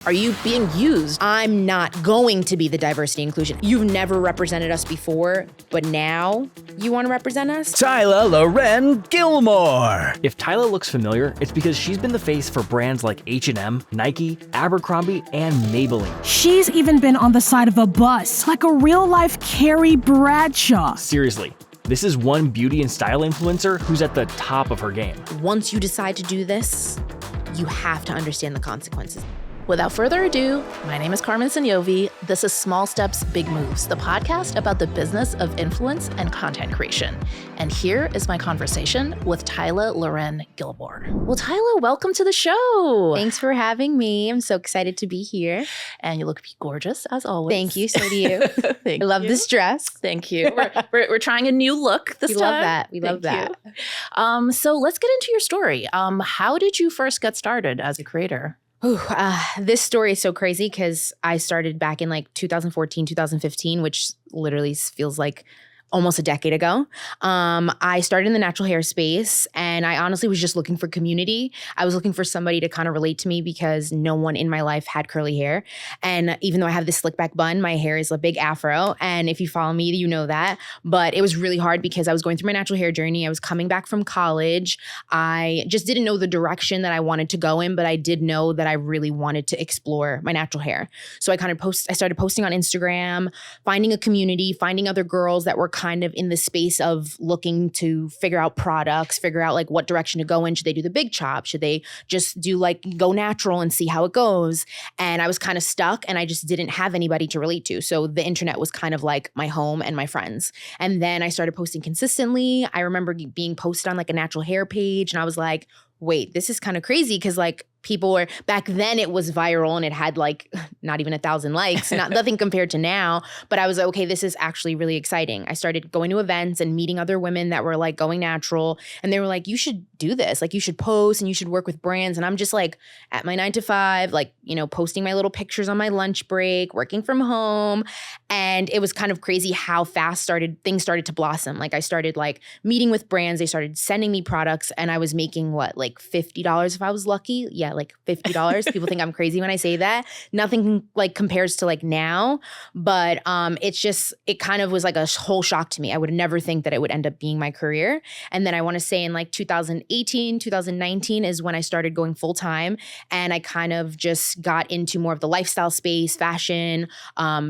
Are you being used? I'm not going to be the diversity inclusion. You've never represented us before, but now you want to represent us? Tyla-Lauren Gilmore. If Tyla looks familiar, it's because she's been the face for brands like H&M, Nike, Abercrombie, and Maybelline. She's even been on the side of a bus, like a real-life Carrie Bradshaw. Seriously, this is one beauty and style influencer who's at the top of her game. Once you decide to do this, you have to understand the consequences. Without further ado, my name is Carmen Sognonvi. This is Small Steps, Big Moves, the podcast about the business of influence and content creation. And here is my conversation with Tyla-Lauren Gilmore. Well, Tyla, welcome to the show. Thanks for having me. I'm so excited to be here. And you look gorgeous, as always. Thank you. So do you. I love this dress. Thank you. We're trying a new look this time. We love that. We love that. So let's get into your story. How did you first get started as a creator? This story is so crazy because I started back in like 2014, 2015, which literally feels like almost a decade ago. I started in the natural hair space and I honestly was just looking for community. I was looking for somebody to kind of relate to me because no one in my life had curly hair. And even though I have this slick back bun, my hair is a big afro. And if you follow me, you know that. But it was really hard because I was going through my natural hair journey. I was coming back from college. I just didn't know the direction that I wanted to go in, but I did know that I really wanted to explore my natural hair. So I started posting on Instagram, finding a community, finding other girls that were kind of in the space of looking to figure out products, figure out like what direction to go in. Should they do the big chop? Should they just do like go natural and see how it goes? And I was kind of stuck and I just didn't have anybody to relate to. So the internet was kind of like my home and my friends. And then I started posting consistently. I remember being posted on like a natural hair page and I was like, wait, this is kind of crazy because like people were, back then it was viral and it had like not even 1,000 likes, nothing compared to now. But I was like, okay, this is actually really exciting. I started going to events and meeting other women that were like going natural. And they were like, you should do this. Like you should post and you should work with brands. And I'm just like at my 9 to 5, like, you know, posting my little pictures on my lunch break, working from home. And it was kind of crazy how fast things started to blossom. Like I started like meeting with brands. They started sending me products and I was making what, like $50 if I was lucky. Yeah, like $50. People think I'm crazy when I say that. Nothing like compares to like now, but it kind of was like a whole shock to me. I would never think that it would end up being my career. And then I want to say in like 2018, 2019 is when I started going full time and I kind of just got into more of the lifestyle space, fashion,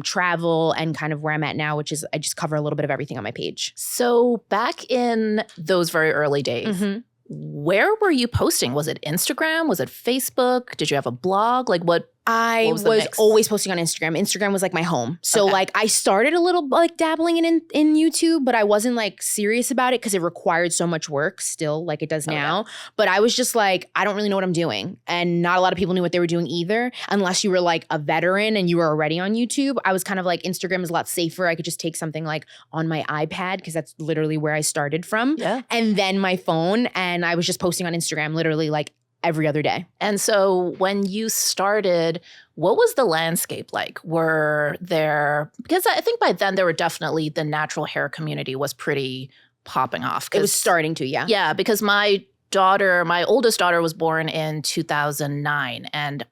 travel, and kind of where I'm at now, which is I just cover a little bit of everything on my page. So back in those very early days, where were you posting? Was it Instagram? Was it Facebook? Did you have a blog? Like what? I was always posting on Instagram. Instagram was like my home. So like I started a little like dabbling in YouTube, but I wasn't like serious about it because it required so much work still like it does now. But I was just like, I don't really know what I'm doing. And not a lot of people knew what they were doing either, unless you were like a veteran and you were already on YouTube. I was kind of like, Instagram is a lot safer. I could just take something like on my iPad because that's literally where I started from. Yeah. And then my phone. And I was just posting on Instagram literally like every other day. And so when you started, what was the landscape like? Were there, because I think by then there were definitely, the natural hair community was pretty popping off. It was starting to, yeah. Yeah, because my oldest daughter was born in 2009. And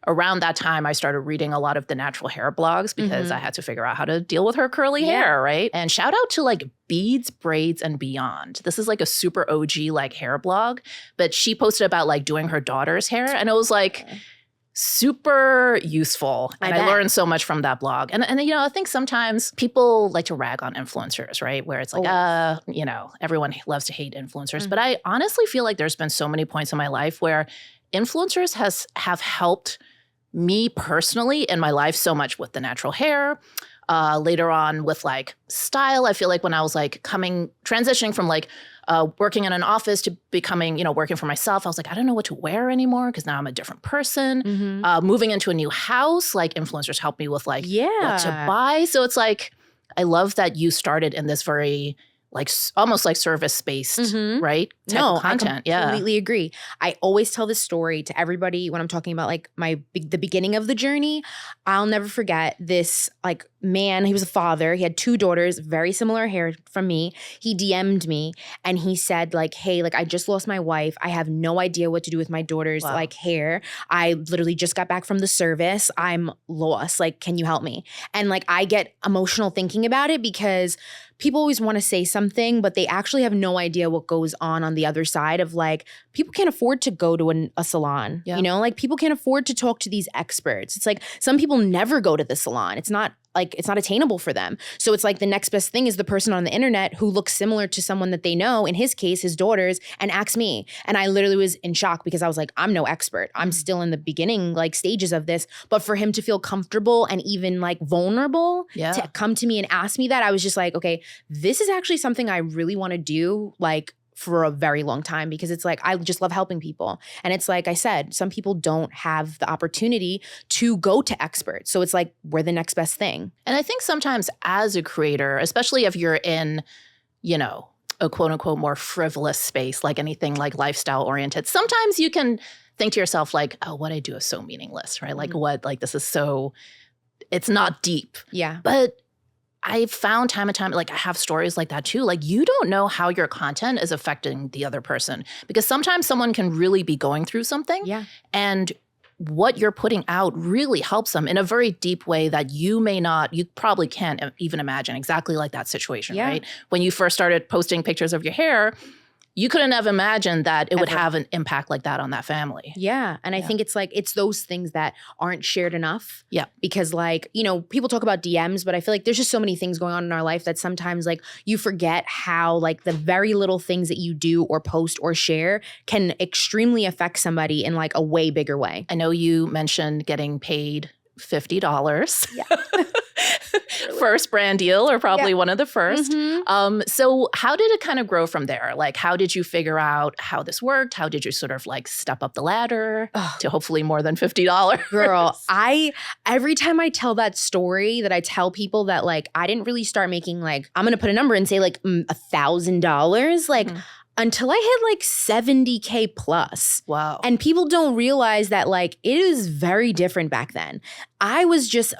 around that time, I started reading a lot of the natural hair blogs because I had to figure out how to deal with her curly hair, right? And shout out to like Beads, Braids, and Beyond. This is like a super OG like hair blog, but she posted about like doing her daughter's hair. And it was like super useful. And I learned so much from that blog. And you know, I think sometimes people like to rag on influencers, right? Where it's like, you know, everyone loves to hate influencers. But I honestly feel like there's been so many points in my life where influencers have helped me personally in my life so much with the natural hair. Later on with like style, I feel like when I was like transitioning from like working in an office to becoming, you know, working for myself, I was like, I don't know what to wear anymore because now I'm a different person. Moving into a new house, like influencers helped me with like what to buy. So it's like, I love that you started in this very like almost like service-based, right? Content. I completely agree. I always tell this story to everybody when I'm talking about like the beginning of the journey. I'll never forget this like man, he was a father. He had 2 daughters, very similar hair from me. He DM'd me and he said like, hey, like I just lost my wife. I have no idea what to do with my daughter's like hair. I literally just got back from the service. I'm lost. Like, can you help me? And like, I get emotional thinking about it because people always want to say something, but they actually have no idea what goes on the other side of like, people can't afford to go to a salon, you know, like people can't afford to talk to these experts. It's like some people never go to the salon. It's not attainable for them. So it's like the next best thing is the person on the internet who looks similar to someone that they know, in his case, his daughters, and asks me. And I literally was in shock because I was like, I'm no expert. I'm still in the beginning like stages of this. But for him to feel comfortable and even like vulnerable to come to me and ask me that, I was just like, okay, this is actually something I really want to do like for a very long time, because it's like, I just love helping people. And it's like I said, some people don't have the opportunity to go to experts. So it's like, we're the next best thing. And I think sometimes as a creator, especially if you're in, you know, a quote unquote more frivolous space, like anything like lifestyle oriented, sometimes you can think to yourself like, oh, what I do is so meaningless, right? Like what, like this is so, it's not deep. Yeah. But I've found time and time, like I have stories like that too. Like you don't know how your content is affecting the other person, because sometimes someone can really be going through something. Yeah. And what you're putting out really helps them in a very deep way that you probably can't even imagine, exactly like that situation, right? When you first started posting pictures of your hair, you couldn't have imagined that it would have an impact like that on that family. Yeah. And I think it's like, it's those things that aren't shared enough. Yeah. Because like, you know, people talk about DMs, but I feel like there's just so many things going on in our life that sometimes like you forget how like the very little things that you do or post or share can extremely affect somebody in like a way bigger way. I know you mentioned getting paid $50. Yeah. First brand deal, or probably one of the first. Mm-hmm. So how did it kind of grow from there? Like, how did you figure out how this worked? How did you sort of like step up the ladder to hopefully more than $50? Girl, every time I tell that story, that I tell people that like, I didn't really start making like, I'm going to put a number and say like $1,000, like until I hit like 70K plus. Wow. And people don't realize that like it is very different back then. I was just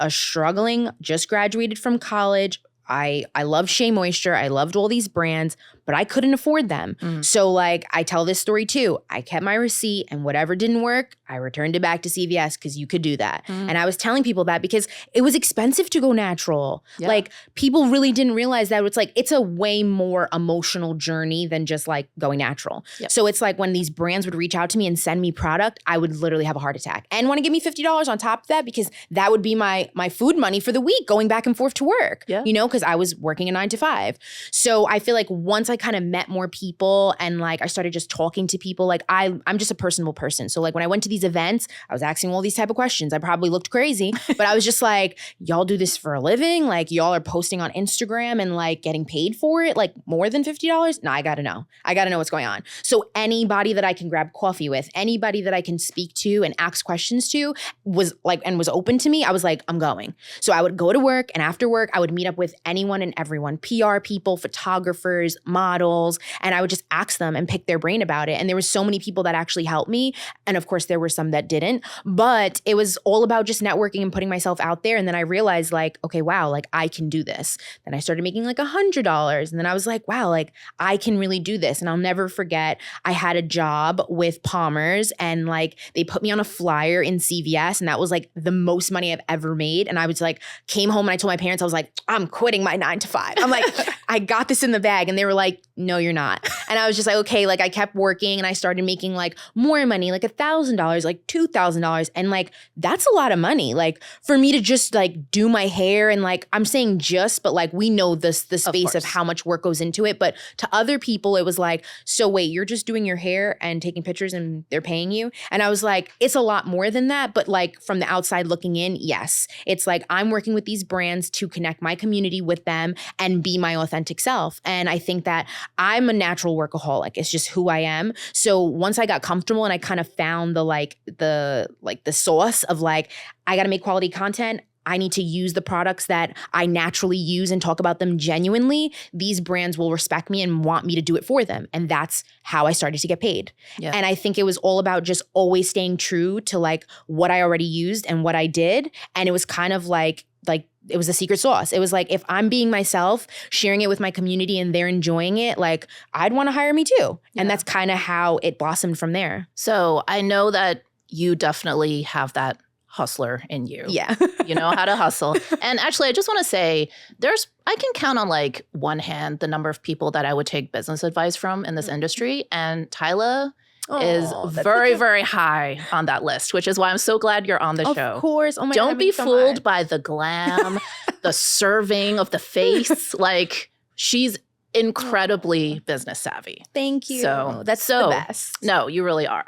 just graduated from college. I loved Shea Moisture. I loved all these brands, but I couldn't afford them. So like I tell this story too. I kept my receipt, and whatever didn't work, I returned it back to CVS because you could do that. And I was telling people that because it was expensive to go natural. Yeah. Like people really didn't realize that it's a way more emotional journey than just like going natural. Yep. So it's like when these brands would reach out to me and send me product, I would literally have a heart attack and want to give me $50 on top of that, because that would be my food money for the week going back and forth to work, you know, because I was working a 9 to 5. So I feel like once I kind of met more people and like I started just talking to people, like I'm just a personable person. So like when I went to these events, I was asking all these type of questions. I probably looked crazy, but I was just like, y'all do this for a living? Like y'all are posting on Instagram and like getting paid for it, like more than $50? No, I gotta know. I gotta know what's going on. So anybody that I can grab coffee with, anybody that I can speak to and ask questions to was open to me, I was like, I'm going. So I would go to work, and after work, I would meet up with anyone and everyone, PR people, photographers, models, and I would just ask them and pick their brain about it. And there were so many people that actually helped me. And of course, there were some that didn't, but it was all about just networking and putting myself out there. And then I realized like, okay, wow, like I can do this. Then I started making like $100. And then I was like, wow, like I can really do this. And I'll never forget, I had a job with Palmer's, and like they put me on a flyer in CVS, and that was like the most money I've ever made. And I was like, came home and I told my parents, I was like, I'm quitting my 9 to 5. I'm like, I got this in the bag. And they were like, no, you're not. And I was just like, okay, like I kept working and I started making like more money, like $1,000, like $2,000. And like, that's a lot of money. Like for me to just like do my hair, and like, I'm saying just, but like we know the space of how much work goes into it. But to other people, it was like, so wait, you're just doing your hair and taking pictures and they're paying you? And I was like, it's a lot more than that. But like from the outside looking in, yes, it's like I'm working with these brands to connect my community with them and be my authentic self. And I think that I'm a natural workaholic. It's just who I am. So once I got comfortable and I kind of found the sauce of like, I got to make quality content, I need to use the products that I naturally use and talk about them genuinely, these brands will respect me and want me to do it for them. And that's how I started to get paid. Yeah. And I think it was all about just always staying true to like what I already used and what I did. And it was kind of like like, it was a secret sauce. It was like, if I'm being myself, sharing it with my community and they're enjoying it, like, I'd want to hire me too. And that's kind of how it blossomed from there. So I know that you definitely have that hustler in you. Yeah. You know how to hustle. And actually, I just want to say I can count on like one hand the number of people that I would take business advice from in this industry. And Tyla is very, very high on that list, which is why I'm so glad you're on the show. Of course. Oh my God. Don't be fooled by the glam, the serving of the face. Like, she's incredibly business savvy. Thank you. So that's the best. No, you really are.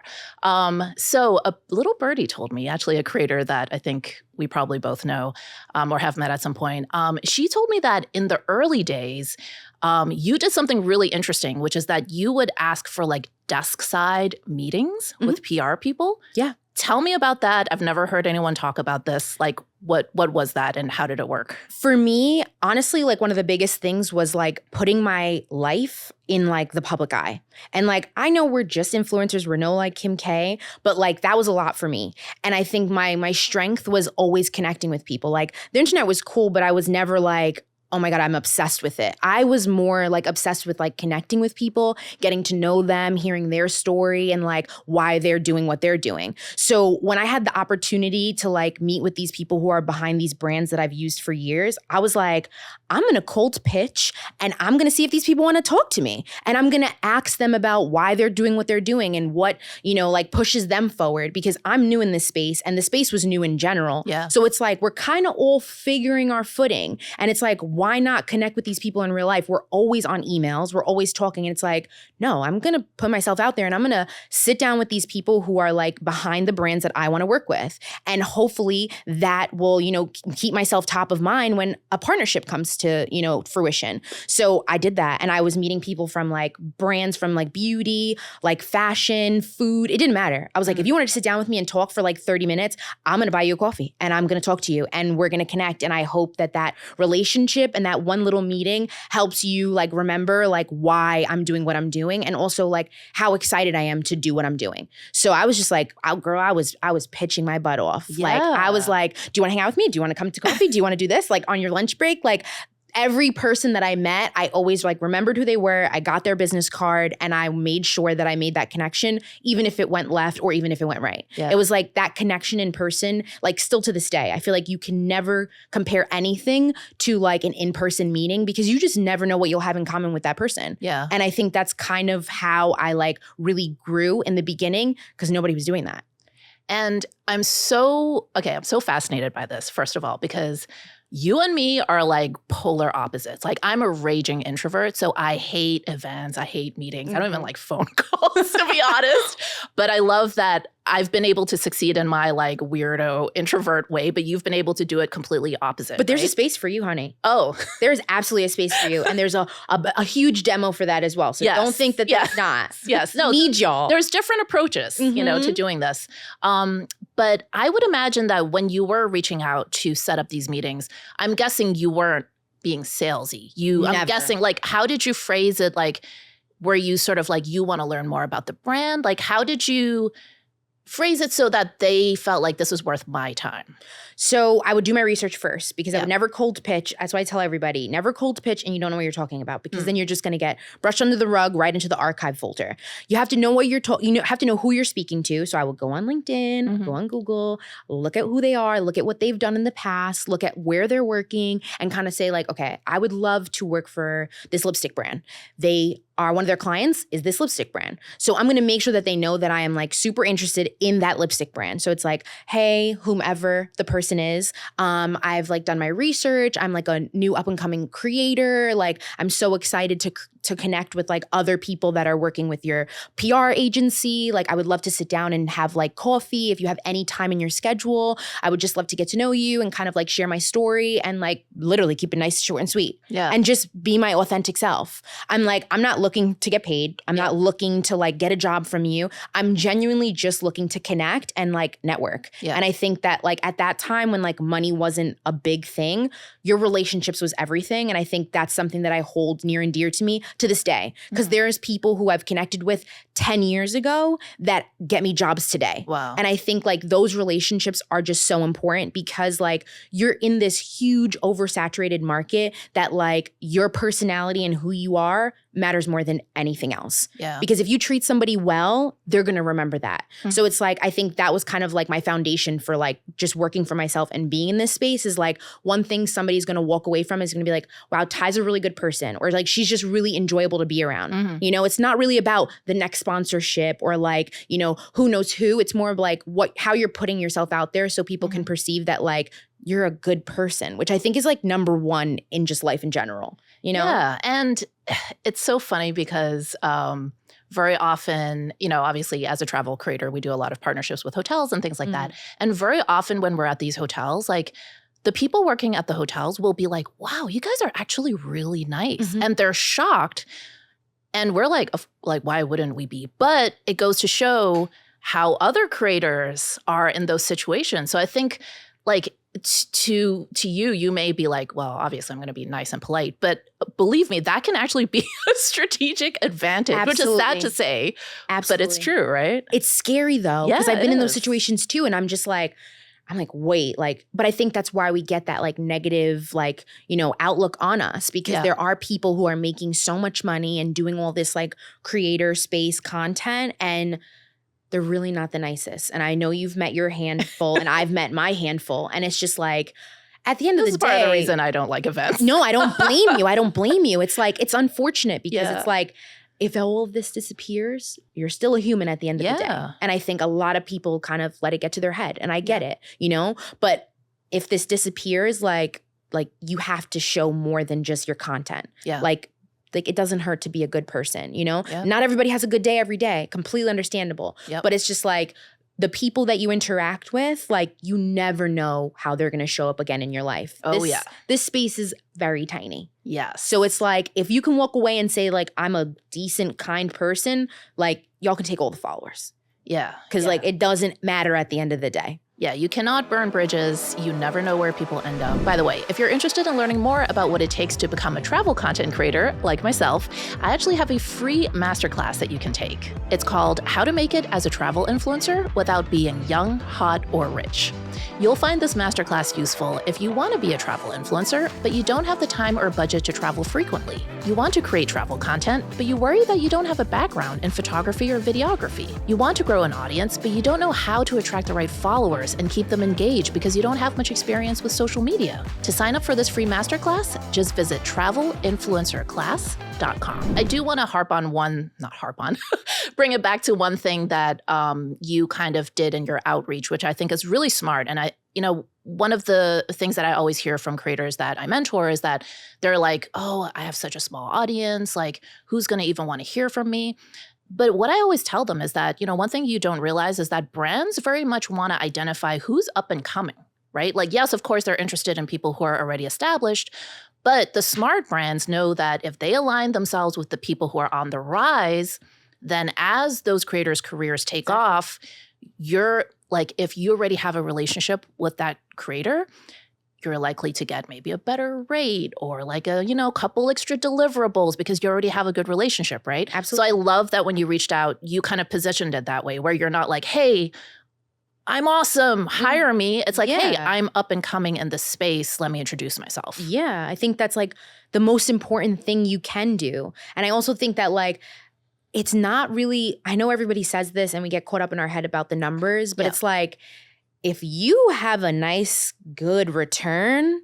So a little birdie told me, actually a creator that I think we probably both know or have met at some point. She told me that in the early days, you did something really interesting, which is that you would ask for like desk side meetings with PR people. Yeah. Tell me about that. I've never heard anyone talk about this. Like, what was that and how did it work? For me, honestly, like one of the biggest things was like putting my life in like the public eye. And like, I know we're just influencers, we're no like Kim K, but like that was a lot for me. And I think my strength was always connecting with people. Like the internet was cool, but I was never like, oh my God, I'm obsessed with it. I was more like obsessed with like connecting with people, getting to know them, hearing their story and like why they're doing what they're doing. So when I had the opportunity to like meet with these people who are behind these brands that I've used for years, I was like, I'm gonna cold pitch and I'm gonna see if these people wanna talk to me. And I'm gonna ask them about why they're doing what they're doing and what, you know, like pushes them forward because I'm new in this space and the space was new in general. Yeah. So it's like, we're kind of all figuring our footing. And it's like, why not connect with these people in real life? We're always on emails. We're always talking. And it's like, no, I'm going to put myself out there and I'm going to sit down with these people who are like behind the brands that I want to work with. And hopefully that will, you know, keep myself top of mind when a partnership comes to, you know, fruition. So I did that. And I was meeting people from like brands from like beauty, like fashion, food. It didn't matter. I was like, if you wanted to sit down with me and talk for like 30 minutes, I'm going to buy you a coffee and I'm going to talk to you and we're going to connect. And I hope that that relationship and that one little meeting helps you like remember like why I'm doing what I'm doing and also like how excited I am to do what I'm doing. So I was just like, oh, girl, I was pitching my butt off. Yeah. Like I was like, do you want to hang out with me? Do you want to come to coffee? Do you want to do this? Like on your lunch break? Like every person that I met, I always like remembered who they were. I got their business card and I made sure that I made that connection, even if it went left or even if it went right. Yeah. It was like that connection in person, like still to this day. I feel like you can never compare anything to like an in-person meeting because you just never know what you'll have in common with that person. Yeah. And I think that's kind of how I like really grew in the beginning because nobody was doing that. And I'm so fascinated by this, first of all, because you and me are like polar opposites. Like I'm a raging introvert, so I hate events, I hate meetings. I don't even like phone calls, to be honest. But I love that I've been able to succeed in my like weirdo introvert way, but you've been able to do it completely opposite. But there's right? a space for you, honey. Oh, There's absolutely a space for you. And there's a huge demo for that as well. So Yes. don't think that Yes. that's not. yes. No, Need y'all. there's different approaches, you know, to doing this. But I would imagine that when you were reaching out to set up these meetings, I'm guessing you weren't being salesy. I'm Never. guessing, like, how did you phrase it? Like, were you sort of like, you want to learn more about the brand? Like, how did you phrase it so that they felt like this was worth my time? So I would do my research first because I Yeah. would never cold pitch. That's why I tell everybody, never cold pitch and you don't know what you're talking about because then you're just going to get brushed under the rug right into the archive folder. You have to know what you're you have to know who you're speaking to. So I would go on LinkedIn, go on Google, look at who they are, look at what they've done in the past, look at where they're working and kind of say like, okay, I would love to work for this lipstick brand. They are one of their clients is this lipstick brand. So I'm going to make sure that they know that I am like super interested in that lipstick brand. So it's like, hey, whomever the person is, I've like done my research. I'm like a new up and coming creator. Like I'm so excited to connect with like other people that are working with your PR agency. Like I would love to sit down and have like coffee. If you have any time in your schedule, I would just love to get to know you and kind of like share my story and like literally keep it nice, short and sweet. Yeah. And just be my authentic self. I'm not looking to get paid. I'm not looking to like get a job from you. I'm genuinely just looking to connect and like network. Yeah. And I think that like at that time when like money wasn't a big thing, your relationships was everything. And I think that's something that I hold near and dear to me to this day. Because there's people who I've connected with 10 years ago that get me jobs today. Wow. And I think like those relationships are just so important because like you're in this huge oversaturated market that like your personality and who you are matters more than anything else. Yeah. Because if you treat somebody well, they're going to remember that. Mhm. So it's like, I think that was kind of like my foundation for like just working for myself and being in this space is like one thing somebody's going to walk away from is going to be like, wow, Ty's a really good person. Or like, she's just really enjoyable to be around. Mhm. You know, it's not really about the next sponsorship or like, you know, who knows who. It's more of like how you're putting yourself out there so people can perceive that like you're a good person, which I think is like number one in just life in general, you know? Yeah. And it's so funny because very often, you know, obviously as a travel creator, we do a lot of partnerships with hotels and things like that. And very often when we're at these hotels, like the people working at the hotels will be like, wow, you guys are actually really nice. And they're shocked. And we're like, why wouldn't we be? But it goes to show how other creators are in those situations. So I think like to you, you may be like, well, obviously I'm going to be nice and polite. But believe me, that can actually be a strategic advantage, which is sad to say. Absolutely. But it's true, right? It's scary though, because Yeah, I've been it in those is. situations too. And I'm like, wait, like, but I think that's why we get that like negative, like, you know, outlook on us because there are people who are making so much money and doing all this like creator space content and they're really not the nicest. And I know you've met your handful and I've met my handful. And it's just like, at the end of the day. This is part of the reason I don't like events. No, I don't blame you. I don't blame you. It's like, it's unfortunate because Yeah. it's like, if all of this disappears, you're still a human at the end of the day. Yeah. And I think a lot of people kind of let it get to their head. And I get it, you know? But if this disappears, like you have to show more than just your content. Yeah. Like it doesn't hurt to be a good person, you know? Yeah. Not everybody has a good day every day. Completely understandable. Yep. But it's just like the people that you interact with, like you never know how they're going to show up again in your life. Oh, yeah. This space is very tiny. Yes. So it's like, if you can walk away and say like, I'm a decent, kind person, like y'all can take all the followers. Yeah. Because yeah. like, it doesn't matter at the end of the day. Yeah, you cannot burn bridges. You never know where people end up. By the way, if you're interested in learning more about what it takes to become a travel content creator, like myself, I actually have a free masterclass that you can take. It's called How to Make It as a Travel Influencer Without Being Young, Hot, or Rich. You'll find this masterclass useful if you want to be a travel influencer, but you don't have the time or budget to travel frequently. You want to create travel content, but you worry that you don't have a background in photography or videography. You want to grow an audience, but you don't know how to attract the right followers and keep them engaged because you don't have much experience with social media. To sign up for this free masterclass, just visit travelinfluencerclass.com. I do want to bring it back to one thing that you kind of did in your outreach, which I think is really smart. And one of the things that I always hear from creators that I mentor is that they're like, oh, I have such a small audience. Like, who's going to even want to hear from me? But what I always tell them is that, one thing you don't realize is that brands very much want to identify who's up and coming, right? Like, yes, of course, they're interested in people who are already established, but the smart brands know that if they align themselves with the people who are on the rise, then as those creators' careers take off, you're like, if you already have a relationship with that creator, you're likely to get maybe a better rate or like a, couple extra deliverables because you already have a good relationship, right? Absolutely. So I love that when you reached out, you kind of positioned it that way where you're not like, hey, I'm awesome, hire me. It's like, hey, I'm up and coming in this space. Let me introduce myself. Yeah, I think that's like the most important thing you can do. And I also think that like, it's not really, I know everybody says this and we get caught up in our head about the numbers, but it's like, if you have a nice, good return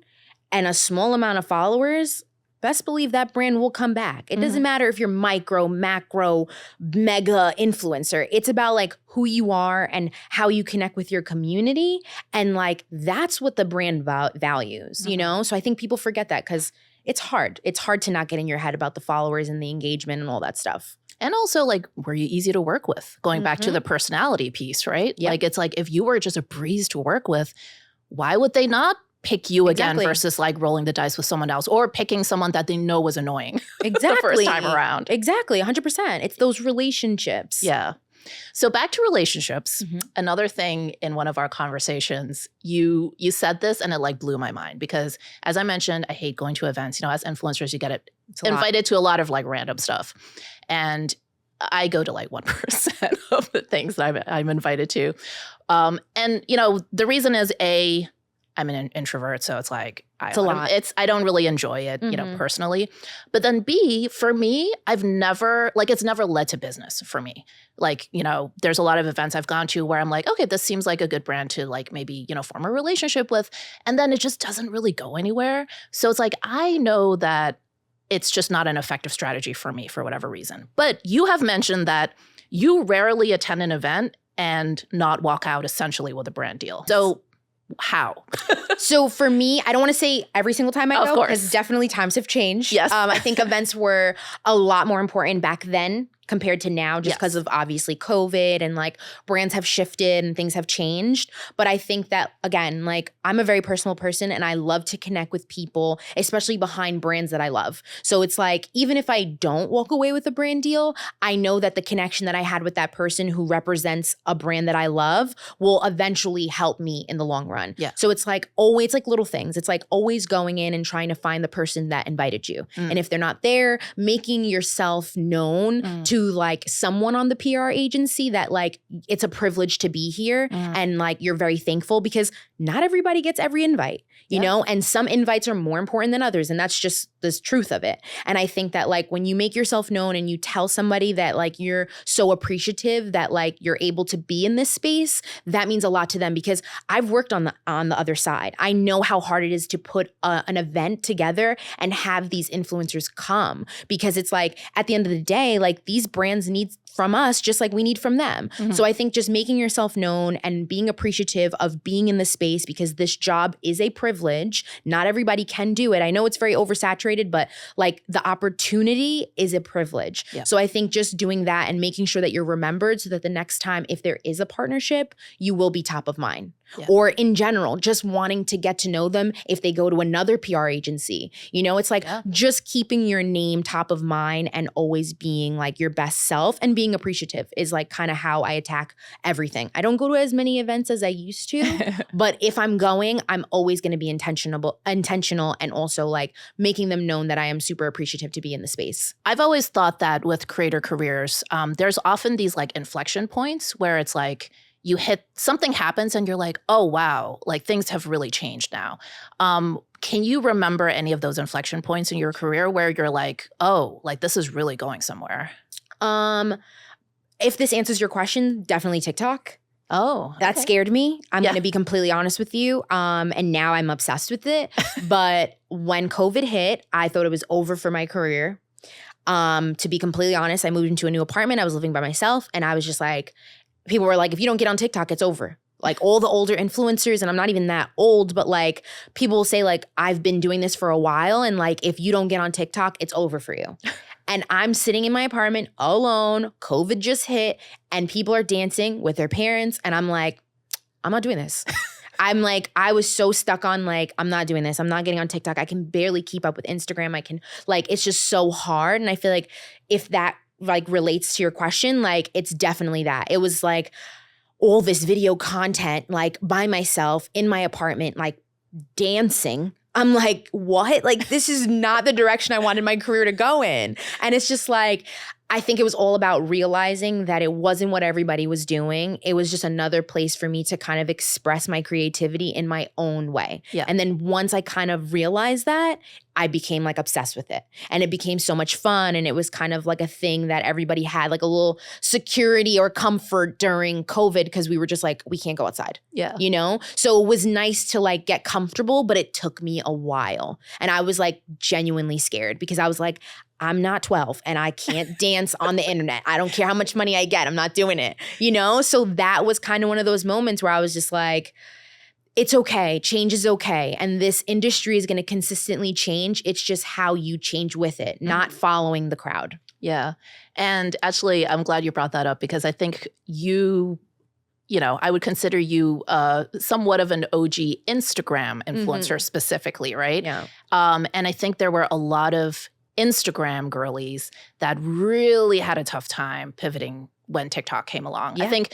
and a small amount of followers, best believe that brand will come back. It doesn't matter if you're micro, macro, mega influencer. It's about like who you are and how you connect with your community. And like, that's what the brand values, So I think people forget that because it's hard. It's hard to not get in your head about the followers and the engagement and all that stuff. And also, like, were you easy to work with? Going back to the personality piece, right? Yep. Like, it's like, if you were just a breeze to work with, why would they not pick you again versus like rolling the dice with someone else or picking someone that they know was annoying the first time around? Exactly, 100%. It's those relationships. Yeah. So back to relationships. Another thing in one of our conversations, you said this and it like blew my mind because as I mentioned, I hate going to events. As influencers, you get invited to a lot of like random stuff. And I go to like 1% of the things that I'm invited to. And, the reason is I'm an introvert, so it's like It's a lot. I don't really enjoy it, personally. But then B, for me, I've never it's never led to business for me. Like, there's a lot of events I've gone to where I'm like, okay, this seems like a good brand to like maybe, form a relationship with. And then it just doesn't really go anywhere. So it's like, I know that it's just not an effective strategy for me for whatever reason. But you have mentioned that you rarely attend an event and not walk out essentially with a brand deal. So how? So for me, I don't want to say every single time I Of go, course. because definitely times have changed. Yes. I think events were a lot more important back then compared to now, just Yes. because of obviously COVID and like brands have shifted and things have changed. But I think that, again, like I'm a very personal person and I love to connect with people, especially behind brands that I love. So it's like, even if I don't walk away with a brand deal, I know that the connection that I had with that person who represents a brand that I love will eventually help me in the long run. Yeah. So it's like always like little things. It's like always going in and trying to find the person that invited you. And if they're not there, making yourself known to like someone on the PR agency that like it's a privilege to be here and like you're very thankful, because not everybody gets every invite, you know, and some invites are more important than others. And that's just the truth of it. And I think that like when you make yourself known and you tell somebody that like you're so appreciative that like you're able to be in this space, that means a lot to them, because I've worked on the other side. I know how hard it is to put an event together and have these influencers come, because it's like at the end of the day, like these brands need from us just like we need from them. So I think just making yourself known and being appreciative of being in the space, because this job is a privilege. Not everybody can do it. I know it's very oversaturated, but like the opportunity is a privilege. Yeah. So I think just doing that and making sure that you're remembered, so that the next time if there is a partnership, you will be top of mind. Yeah. Or in general, just wanting to get to know them if they go to another PR agency. You know, it's like just keeping your name top of mind and always being like your best self and being appreciative is like kind of how I attack everything. I don't go to as many events as I used to, but if I'm going, I'm always going to be intentional and also like making them known that I am super appreciative to be in the space. I've always thought that with creator careers, there's often these like inflection points where it's like you hit something happens and you're like, oh, wow, like things have really changed now. Can you remember any of those inflection points in your career where you're like, oh, like this is really going somewhere? If this answers your question, definitely TikTok. Oh, That okay. scared me. I'm Yeah. going to be completely honest with you. And now I'm obsessed with it. But when COVID hit, I thought it was over for my career. To be completely honest, I moved into a new apartment. I was living by myself. And I was just like, people were like, if you don't get on TikTok, it's over. Like all the older influencers, and I'm not even that old, but like people will say like, I've been doing this for a while. And like, if you don't get on TikTok, it's over for you. And I'm sitting in my apartment alone, COVID just hit, and people are dancing with their parents. And I'm like, I'm not doing this. I'm like, I was so stuck on like, I'm not doing this. I'm not getting on TikTok. I can barely keep up with Instagram. I can like, it's just so hard. And I feel like if that like relates to your question, like it's definitely that. It was like all this video content, like by myself in my apartment, like dancing. I'm like, what? Like, this is not the direction I wanted my career to go in. And it's just like, I think it was all about realizing that it wasn't what everybody was doing. It was just another place for me to kind of express my creativity in my own way. Yeah. And then once I kind of realized that, I became like obsessed with it. And it became so much fun. And it was kind of like a thing that everybody had, like a little security or comfort during COVID, because we were just like, we can't go outside. Yeah. You know? So it was nice to like get comfortable, but it took me a while. And I was like genuinely scared, because I was like, I'm not 12 and I can't dance on the internet. I don't care how much money I get. I'm not doing it, you know? So that was kind of one of those moments where I was just like, it's okay. Change is okay. And this industry is going to consistently change. It's just how you change with it, not following the crowd. Yeah. And actually, I'm glad you brought that up, because I think I would consider you somewhat of an OG Instagram influencer specifically, right? Yeah. And I think there were a lot of Instagram girlies that really had a tough time pivoting when TikTok came along. Yeah. I think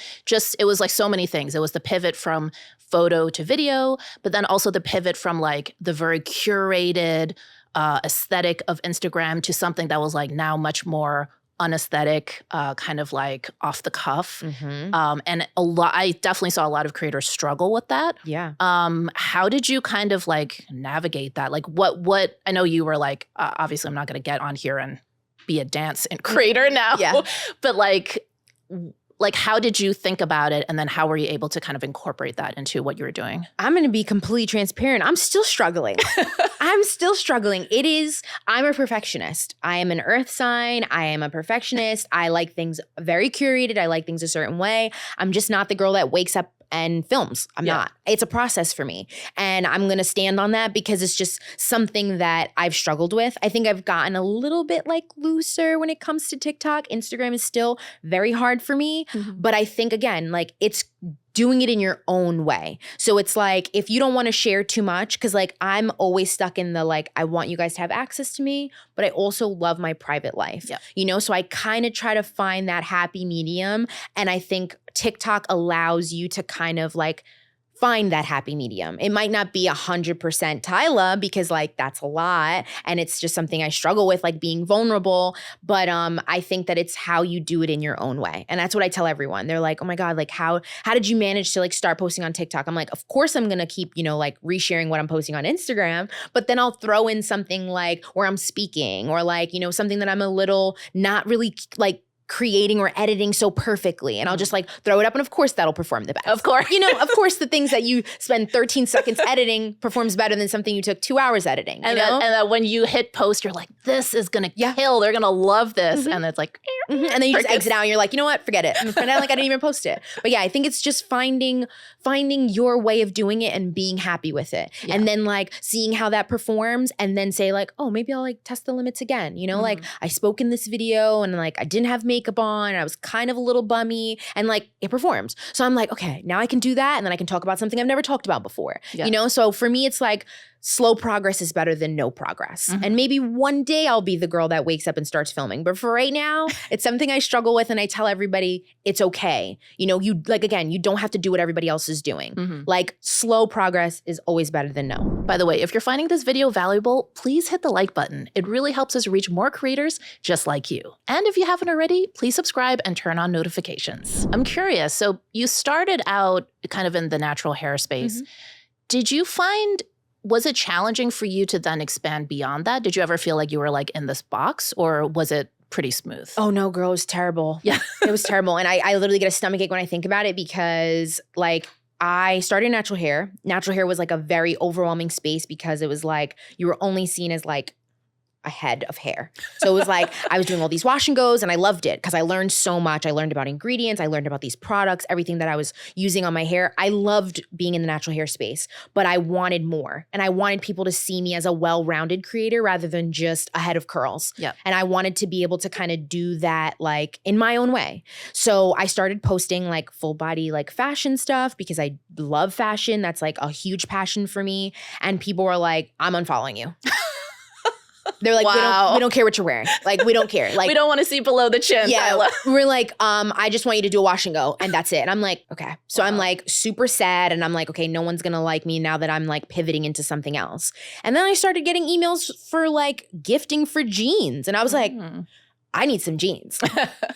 it was like so many things. It was the pivot from photo to video, but then also the pivot from like the very curated aesthetic of Instagram to something that was like now much more unaesthetic, kind of like off the cuff. Mm-hmm. And I definitely saw a lot of creators struggle with that. Yeah. How did you kind of like navigate that? Like what, I know you were like, obviously I'm not going to get on here and be a dance and creator now, Yeah. but like how did you think about it? And then how were you able to kind of incorporate that into what you were doing? I'm going to be completely transparent. I'm still struggling. I'm still struggling. I'm a perfectionist. I am an earth sign. I am a perfectionist. I like things very curated. I like things a certain way. I'm just not the girl that wakes up and films. I'm not. It's a process for me. And I'm going to stand on that because it's just something that I've struggled with. I think I've gotten a little bit like looser when it comes to TikTok. Instagram is still very hard for me. But I think, again, like it's doing it in your own way. So it's like, if you don't want to share too much, because like I'm always stuck in the like, I want you guys to have access to me, but I also love my private life, you know? So I kind of try to find that happy medium. And I think TikTok allows you to kind of like find that happy medium. It might not be 100% Tyla because like that's a lot and it's just something I struggle with, like being vulnerable, but I think that it's how you do it in your own way. And that's what I tell everyone. They're like, "Oh my God, like how did you manage to like start posting on TikTok?" I'm like, "Of course I'm going to keep, you know, like resharing what I'm posting on Instagram, but then I'll throw in something like where I'm speaking or like, you know, something that I'm a little not really like creating or editing so perfectly. And I'll just like throw it up. And of course that'll perform the best. Of course. You know, of course the things that you spend 13 seconds editing performs better than something you took 2 hours editing. And then when you hit post, you're like, this is going to kill. They're going to love this. And it's like, and then you just exit out and you're like, you know what? Forget it. And pretend like I didn't even post it. But yeah, I think it's just finding your way of doing it and being happy with it. Yeah. And then like seeing how that performs and then say like, oh, maybe I'll like test the limits again. You know, like I spoke in this video and like I didn't have makeup on and I was kind of a little bummy and like it performs. So I'm like, okay, now I can do that and then I can talk about something I've never talked about before. You know, so for me, it's like slow progress is better than no progress. And maybe one day I'll be the girl that wakes up and starts filming. But for right now, it's something I struggle with and I tell everybody it's okay. You know, you like, again, you don't have to do what everybody else is doing. Like slow progress is always better than no. By the way, if you're finding this video valuable, please hit the like button. It really helps us reach more creators just like you. And if you haven't already, please subscribe and turn on notifications. I'm curious, so you started out kind of in the natural hair space. Did you find, was it challenging for you to then expand beyond that? Did you ever feel like you were like in this box or was it pretty smooth? Oh no, girl, it was terrible. Yeah. It was terrible. And I literally get a stomachache when I think about it because like I started natural hair. Natural hair was like a very overwhelming space because it was like you were only seen as like a head of hair. So it was like I was doing all these wash and goes and I loved it because I learned so much. I learned about ingredients. I learned about these products, everything that I was using on my hair. I loved being in the natural hair space, but I wanted more. And I wanted people to see me as a well-rounded creator rather than just a head of curls. And I wanted to be able to kind of do that like in my own way. So I started posting like full body like fashion stuff because I love fashion. That's like a huge passion for me. And people were like, I'm unfollowing you. They're like, we don't care what you're wearing. Like, we don't care. Like, we don't want to see below the chin, Tyla. We're like, I just want you to do a wash and go, and that's it. And I'm like, okay. So I'm like super sad, and I'm like, okay, no one's gonna like me now that I'm like pivoting into something else. And then I started getting emails for like gifting for jeans, and I was like, I need some jeans.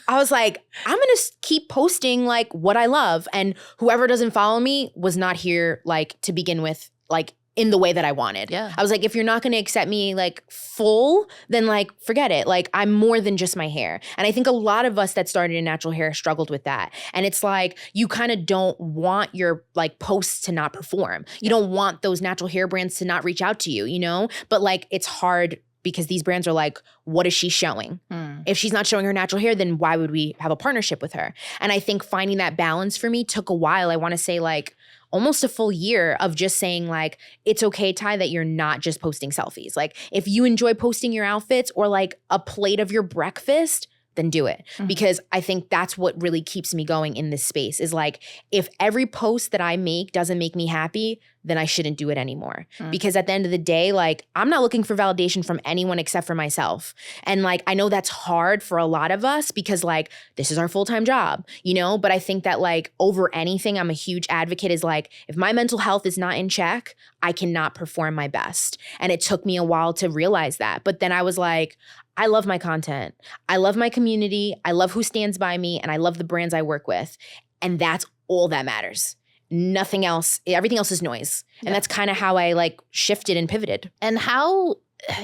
I was like, I'm gonna keep posting like what I love, and whoever doesn't follow me was not here like to begin with, like in the way that I wanted. I was like, if you're not gonna accept me like full, then like forget it. Like I'm more than just my hair. And I think a lot of us that started in natural hair struggled with that. And it's like, you kind of don't want your like posts to not perform. You don't want those natural hair brands to not reach out to you, you know? But like, it's hard because these brands are like, what is she showing? If she's not showing her natural hair, then why would we have a partnership with her? And I think finding that balance for me took a while. I wanna say like, almost a full year of just saying like, it's okay, Ty, that you're not just posting selfies. Like if you enjoy posting your outfits or like a plate of your breakfast, then do it. Because I think that's what really keeps me going in this space is like, if every post that I make doesn't make me happy, then I shouldn't do it anymore. Because at the end of the day, like, I'm not looking for validation from anyone except for myself. And like, I know that's hard for a lot of us because like, this is our full-time job, you know? But I think that like, over anything, I'm a huge advocate is like, if my mental health is not in check, I cannot perform my best. And it took me a while to realize that. But then I was like, I love my content. I love my community. I love who stands by me. And I love the brands I work with. And that's all that matters. Nothing else, everything else is noise. And that's kind of how I like shifted and pivoted. And how,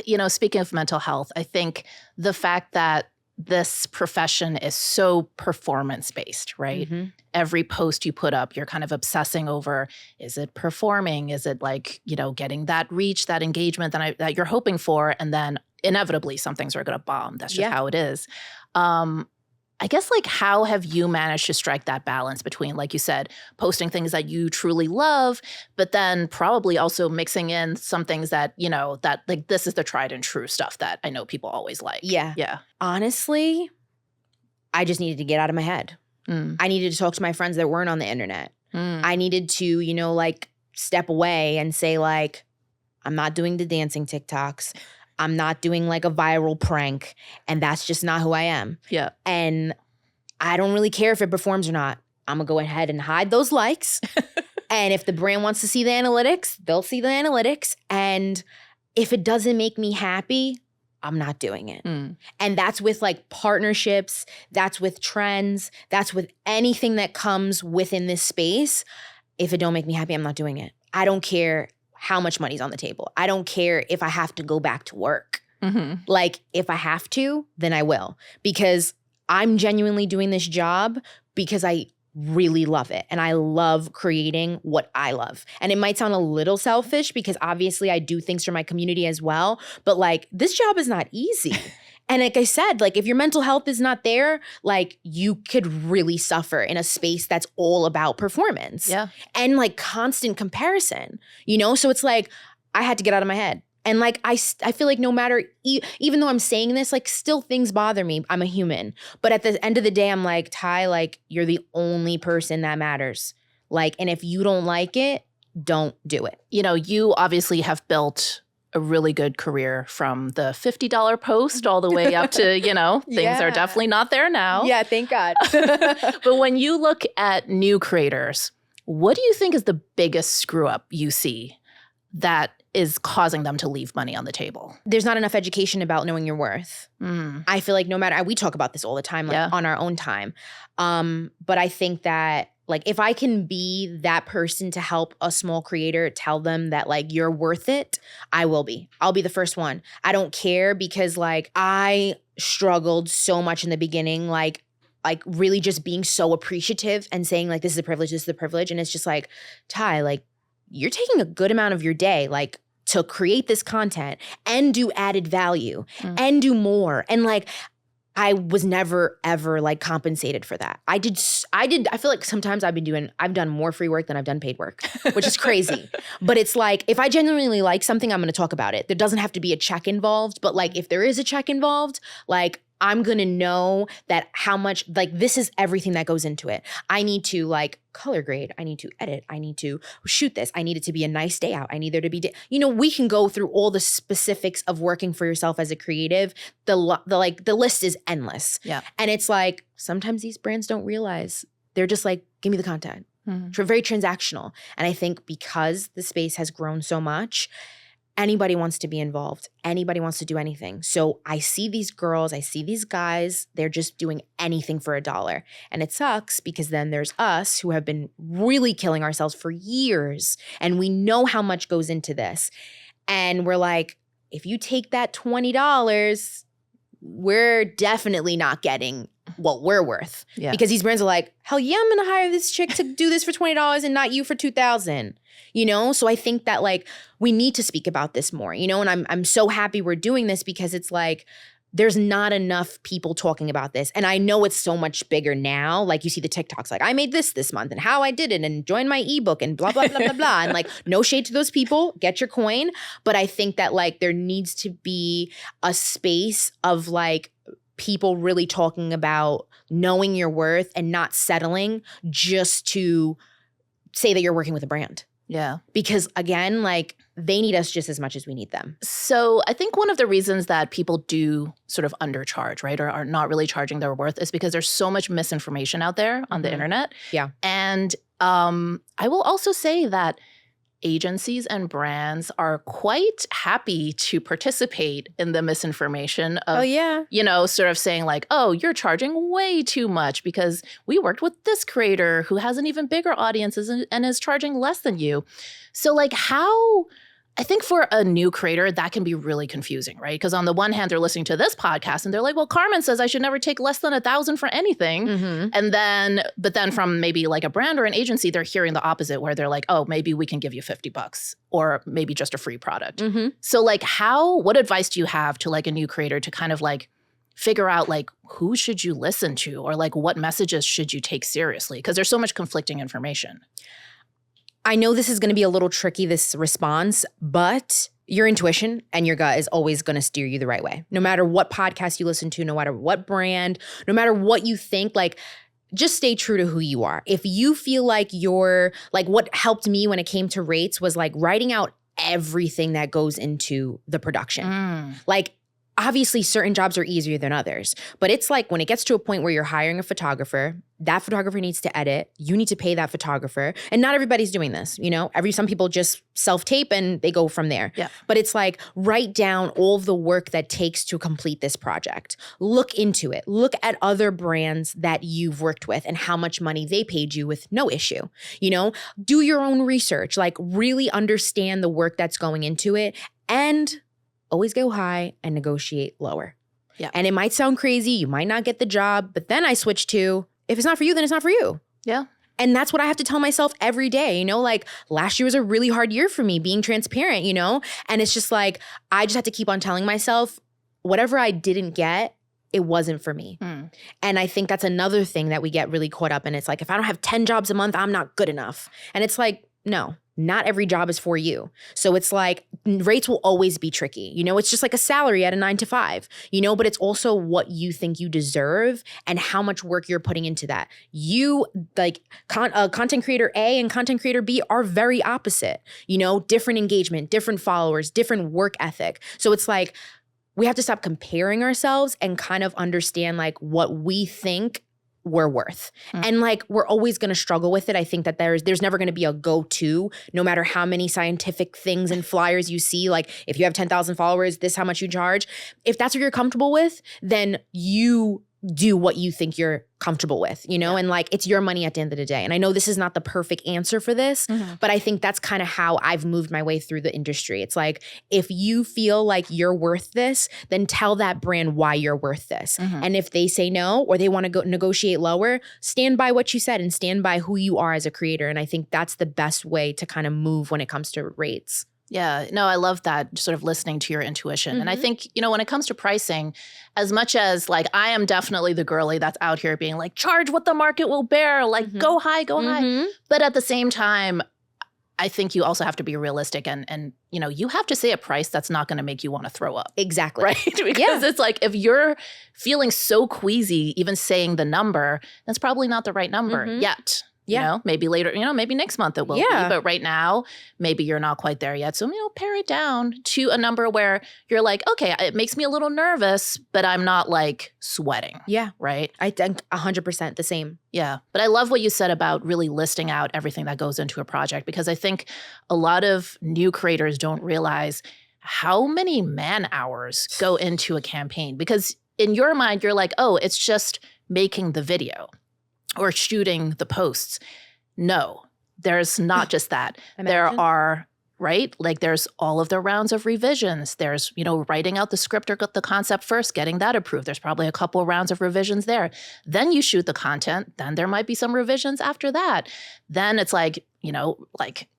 you know, speaking of mental health, I think the fact that this profession is so performance-based, right? Every post you put up, you're kind of obsessing over, is it performing? Is it like, you know, getting that reach, that engagement that you're hoping for? And then inevitably some things are going to bomb. That's just how it is. I guess, like, how have you managed to strike that balance between, like you said, posting things that you truly love, but then probably also mixing in some things that, you know, that like this is the tried and true stuff that I know people always like. Yeah. Honestly, I just needed to get out of my head. I needed to talk to my friends that weren't on the internet. I needed to, you know, like step away and say like, I'm not doing the dancing TikToks. I'm not doing like a viral prank, and that's just not who I am. Yeah. And I don't really care if it performs or not. I'm gonna go ahead and hide those likes. And if the brand wants to see the analytics, they'll see the analytics. And if it doesn't make me happy, I'm not doing it. And that's with like partnerships, that's with trends, that's with anything that comes within this space. If it don't make me happy, I'm not doing it. I don't care how much money's on the table. I don't care if I have to go back to work. Like, if I have to, then I will. Because I'm genuinely doing this job because I really love it. And I love creating what I love. And it might sound a little selfish because obviously I do things for my community as well. But like, this job is not easy. And like I said, like, if your mental health is not there, like, you could really suffer in a space that's all about performance. And like constant comparison, you know? So it's like, I had to get out of my head. And like, I feel like no matter, even though I'm saying this, like, still things bother me. I'm a human. But at the end of the day, I'm like, Ty, like, you're the only person that matters. Like, and if you don't like it, don't do it. You know, you obviously have built a really good career from the $50 post all the way up to, you know, things are definitely not there now. Yeah, thank God. But when you look at new creators, what do you think is the biggest screw up you see that is causing them to leave money on the table? There's not enough education about knowing your worth. I feel like no matter, we talk about this all the time, like on our own time. But I think that, like, if I can be that person to help a small creator tell them that, like, you're worth it, I will be. I'll be the first one. I don't care because, like, I struggled so much in the beginning, like really just being so appreciative and saying, like, this is a privilege, this is a privilege. And it's just like, Ty, like, you're taking a good amount of your day, like, to create this content and do added value and do more. And like, I was never, ever like compensated for that. I feel like sometimes I've done more free work than I've done paid work, which is crazy. But it's like, if I genuinely like something, I'm going to talk about it. There doesn't have to be a check involved, but like, if there is a check involved, like, I'm going to know that how much, like, this is everything that goes into it. I need to like color grade. I need to edit. I need to shoot this. I need it to be a nice day out. I need there to be, you know, we can go through all the specifics of working for yourself as a creative. The list is endless. And it's like, sometimes these brands don't realize, they're just like, give me the content. Very transactional. And I think because the space has grown so much, anybody wants to be involved. Anybody wants to do anything. So I see these girls, I see these guys, they're just doing anything for $1. And it sucks because then there's us who have been really killing ourselves for years. And we know how much goes into this. And we're like, if you take that $20, we're definitely not getting what we're worth. Because these brands are like, hell yeah, I'm gonna hire this chick to do this for $20 and not you for $2,000. You know? So I think that, like, we need to speak about this more, you know? And I'm so happy we're doing this because it's like, there's not enough people talking about this. And I know it's so much bigger now. Like, you see the TikToks, like, I made this month and how I did it and join my ebook and blah, blah, blah, blah, blah. And like, no shade to those people, get your coin. But I think that, like, there needs to be a space of, like, people really talking about knowing your worth and not settling just to say that you're working with a brand. Yeah. Because again, like they need us just as much as we need them. So I think one of the reasons that people do sort of undercharge, right, or are not really charging their worth is because there's so much misinformation out there on the internet. Yeah. And I will also say that agencies and brands are quite happy to participate in the misinformation of, sort of saying like, oh, you're charging way too much because we worked with this creator who has an even bigger audience and is charging less than you. So like I think for a new creator, that can be really confusing, right? Because on the one hand, they're listening to this podcast and they're like, well, Carmen says I should never take less than $1,000 for anything. And but then from maybe like a brand or an agency, they're hearing the opposite where they're like, oh, maybe we can give you $50 or maybe just a free product. So like what advice do you have to like a new creator to kind of like figure out like who should you listen to or like what messages should you take seriously? Because there's so much conflicting information. I know this is going to be a little tricky, this response, but your intuition and your gut is always going to steer you the right way. No matter what podcast you listen to, no matter what brand, no matter what you think, like just stay true to who you are. If you feel like what helped me when it came to rates was like writing out everything that goes into the production. Like obviously certain jobs are easier than others, but it's like when it gets to a point where you're hiring a photographer, that photographer needs to edit, you need to pay that photographer. And not everybody's doing this, some people just self-tape and they go from there. Yeah. But it's like write down all of the work that takes to complete this project. Look into it. Look at other brands that you've worked with and how much money they paid you with no issue. Do your own research, like really understand the work that's going into it and always go high and negotiate lower. Yeah. And it might sound crazy. You might not get the job, but then I switch to, if it's not for you, then it's not for you. Yeah. And that's what I have to tell myself every day. Like last year was a really hard year for me being transparent, and it's just like, I just have to keep on telling myself whatever I didn't get, it wasn't for me. And I think that's another thing that we get really caught up in. It's like, if I don't have 10 jobs a month, I'm not good enough. And it's like, no. Not every job is for you. So it's like rates will always be tricky. It's just like a salary at a 9 to 5, but it's also what you think you deserve and how much work you're putting into that. You like content creator A and content creator B are very opposite, different engagement, different followers, different work ethic. So it's like we have to stop comparing ourselves and kind of understand like what we think we're worth. And like we're always going to struggle with it. I think that there's never going to be a go-to, no matter how many scientific things and flyers you see. Like if you have 10,000 followers, this is how much you charge. If that's what you're comfortable with, then you do what you think you're comfortable with, and like it's your money at the end of the day. And I know this is not the perfect answer for this, but I think that's kind of how I've moved my way through the industry. It's like, if you feel like you're worth this, then tell that brand why you're worth this. And if they say no, or they want to go negotiate lower, stand by what you said and stand by who you are as a creator. And I think that's the best way to kind of move when it comes to rates. Yeah, no, I love that, sort of listening to your intuition. And I think, when it comes to pricing, as much as like I am definitely the girly that's out here being like, charge what the market will bear, like go high, go high. But at the same time, I think you also have to be realistic and you have to say a price that's not going to make you want to throw up. Exactly. Right? Because it's like if you're feeling so queasy, even saying the number, that's probably not the right number yet. Maybe later, maybe next month it will be. But right now, maybe you're not quite there yet. So, pare it down to a number where you're like, okay, it makes me a little nervous, but I'm not like sweating. Yeah. Right? I think 100% the same. Yeah. But I love what you said about really listing out everything that goes into a project, because I think a lot of new creators don't realize how many man hours go into a campaign. Because in your mind, you're like, oh, it's just making the video or shooting the posts. No, there's not just that. There are, right? Like there's all of the rounds of revisions. There's, writing out the script or the concept first, getting that approved. There's probably a couple of rounds of revisions there. Then you shoot the content. Then there might be some revisions after that. Then it's like,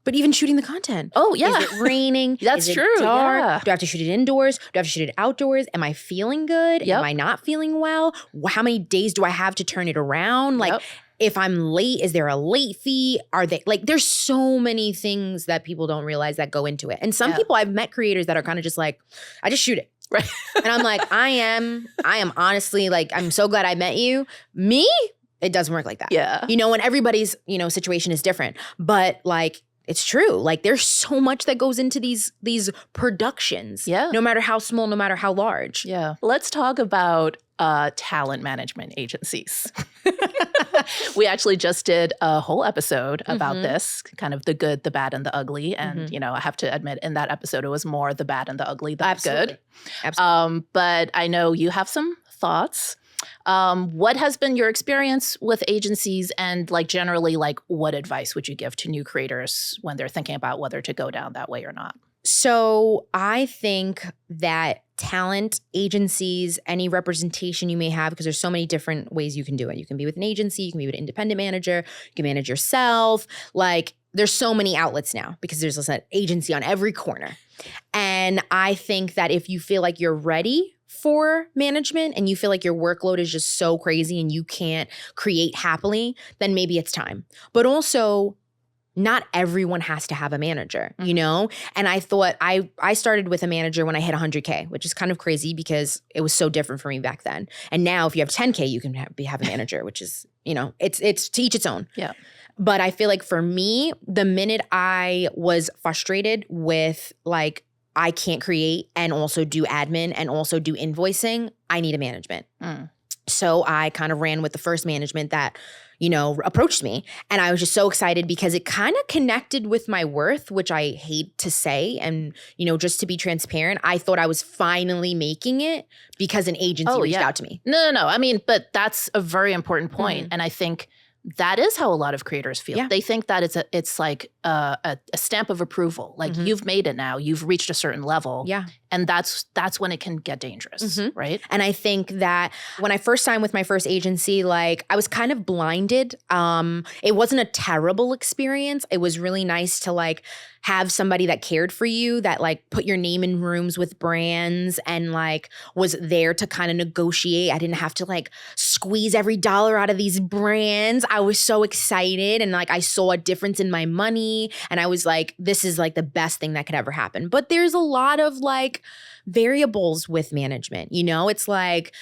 But even shooting the content. Oh, yeah. Is it raining? That's Is it true. dark? Yeah. Do I have to shoot it indoors? Do I have to shoot it outdoors? Am I feeling good? Yep. Am I not feeling well? How many days do I have to turn it around? Like, if I'm late, is there a late fee? Are they like, there's so many things that people don't realize that go into it. And some people, I've met creators that are kind of just like, I just shoot it. Right. And I'm like, I am honestly like, I'm so glad I met you. Me? It doesn't work like that. Yeah. And everybody's, situation is different. But like, it's true. Like there's so much that goes into these productions. Yeah. No matter how small, no matter how large. Yeah. Let's talk about talent management agencies. We actually just did a whole episode about this, kind of the good, the bad, and the ugly. And, you know, I have to admit in that episode, it was more the bad and the ugly than the good. Absolutely. But I know you have some thoughts. What has been your experience with agencies, and like generally, like what advice would you give to new creators when they're thinking about whether to go down that way or not? So I think that talent agencies, any representation you may have, because there's so many different ways you can do it. You can be with an agency, you can be with an independent manager, you can manage yourself. Like there's so many outlets now because there's an agency on every corner. And I think that if you feel like you're ready for management and you feel like your workload is just so crazy and you can't create happily, then maybe it's time. But also, not everyone has to have a manager, you know? And I thought I started with a manager when I hit 100K, which is kind of crazy because it was so different for me back then. And now if you have 10K, you can have a manager, which is, you know, it's to each its own. Yeah. But I feel like for me, the minute I was frustrated with like, I can't create and also do admin and also do invoicing, I need a management. So I kind of ran with the first management that, you know, approached me. And I was just so excited because it kind of connected with my worth, which I hate to say. And, you know, just to be transparent, I thought I was finally making it because an agency reached out to me. No. I mean, but that's a very important point. And I think that is how a lot of creators feel. Yeah. They think that it's like a stamp of approval. Like you've made it now, you've reached a certain level. Yeah. And that's when it can get dangerous, right? And I think that when I first signed with my first agency, like I was kind of blinded. It wasn't a terrible experience. It was really nice to like have somebody that cared for you, that like put your name in rooms with brands and like was there to kind of negotiate. I didn't have to like squeeze every dollar out of these brands. I was so excited and like I saw a difference in my money and I was like, this is like the best thing that could ever happen. But there's a lot of like variables with management, you know? It's like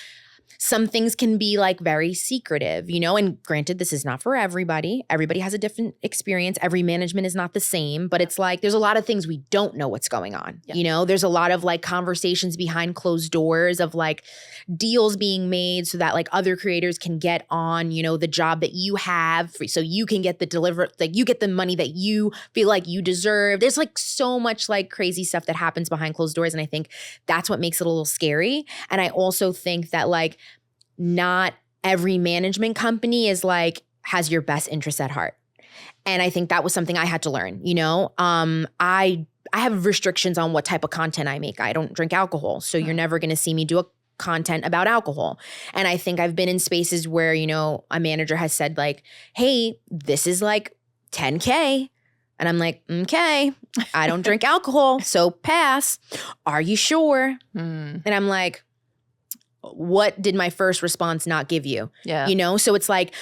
some things can be like very secretive, you know? And granted, this is not for everybody. Everybody has a different experience. Every management is not the same, but it's like there's a lot of things we don't know what's going on. You know, there's a lot of like conversations behind closed doors of like deals being made so that like other creators can get on, you know, the job that you have so you can get you get the money that you feel like you deserve. There's like so much like crazy stuff that happens behind closed doors. And I think that's what makes it a little scary. And I also think that like not every management company is like has your best interests at heart. And I think that was something I had to learn, you know? I have restrictions on what type of content I make. I don't drink alcohol. So you're never going to see me do a content about alcohol. And I think I've been in spaces where, you know, a manager has said like, hey, this is like 10K. And I'm like, okay, I don't drink alcohol. So pass. Are you sure? And I'm like, what did my first response not give you? Yeah. You know, so it's like,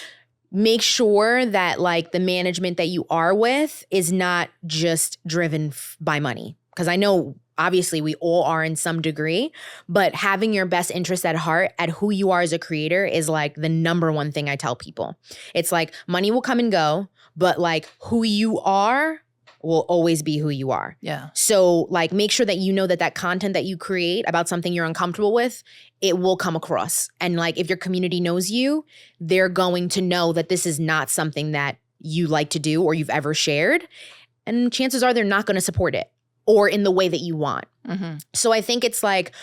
make sure that like the management that you are with is not just driven by money. Because I know obviously we all are in some degree, but having your best interest at heart at who you are as a creator is like the number one thing I tell people. It's like money will come and go, but like who you are will always be who you are. Yeah. So like make sure that you know that content that you create about something you're uncomfortable with, it will come across. And like if your community knows you, they're going to know that this is not something that you like to do or you've ever shared. And chances are they're not going to support it or in the way that you want. So I think it's like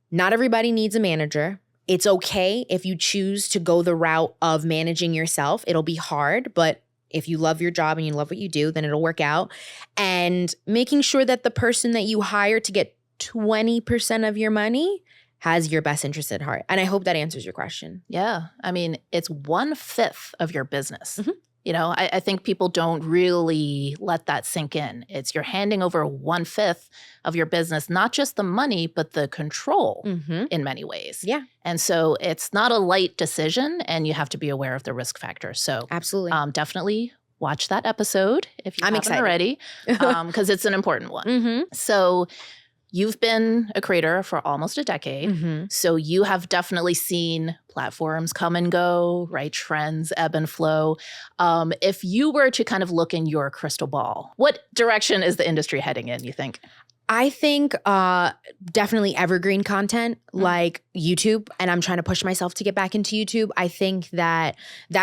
not everybody needs a manager. It's okay if you choose to go the route of managing yourself. It'll be hard, but if you love your job and you love what you do, then it'll work out. And making sure that the person that you hire to get 20% of your money has your best interest at heart. And I hope that answers your question. Yeah. I mean, it's 1/5 of your business. You know, I think people don't really let that sink in. It's you're handing over 1/5 of your business, not just the money, but the control in many ways. Yeah. And so it's not a light decision and you have to be aware of the risk factors. So Absolutely. Definitely watch that episode if you haven't excited. already, because it's an important one. So you've been a creator for almost a decade. Mm-hmm. So you have definitely seen platforms come and go, right? Trends ebb and flow. If you were to kind of look in your crystal ball, what direction is the industry heading in, you think? I think definitely evergreen content like YouTube, and I'm trying to push myself to get back into YouTube. I think that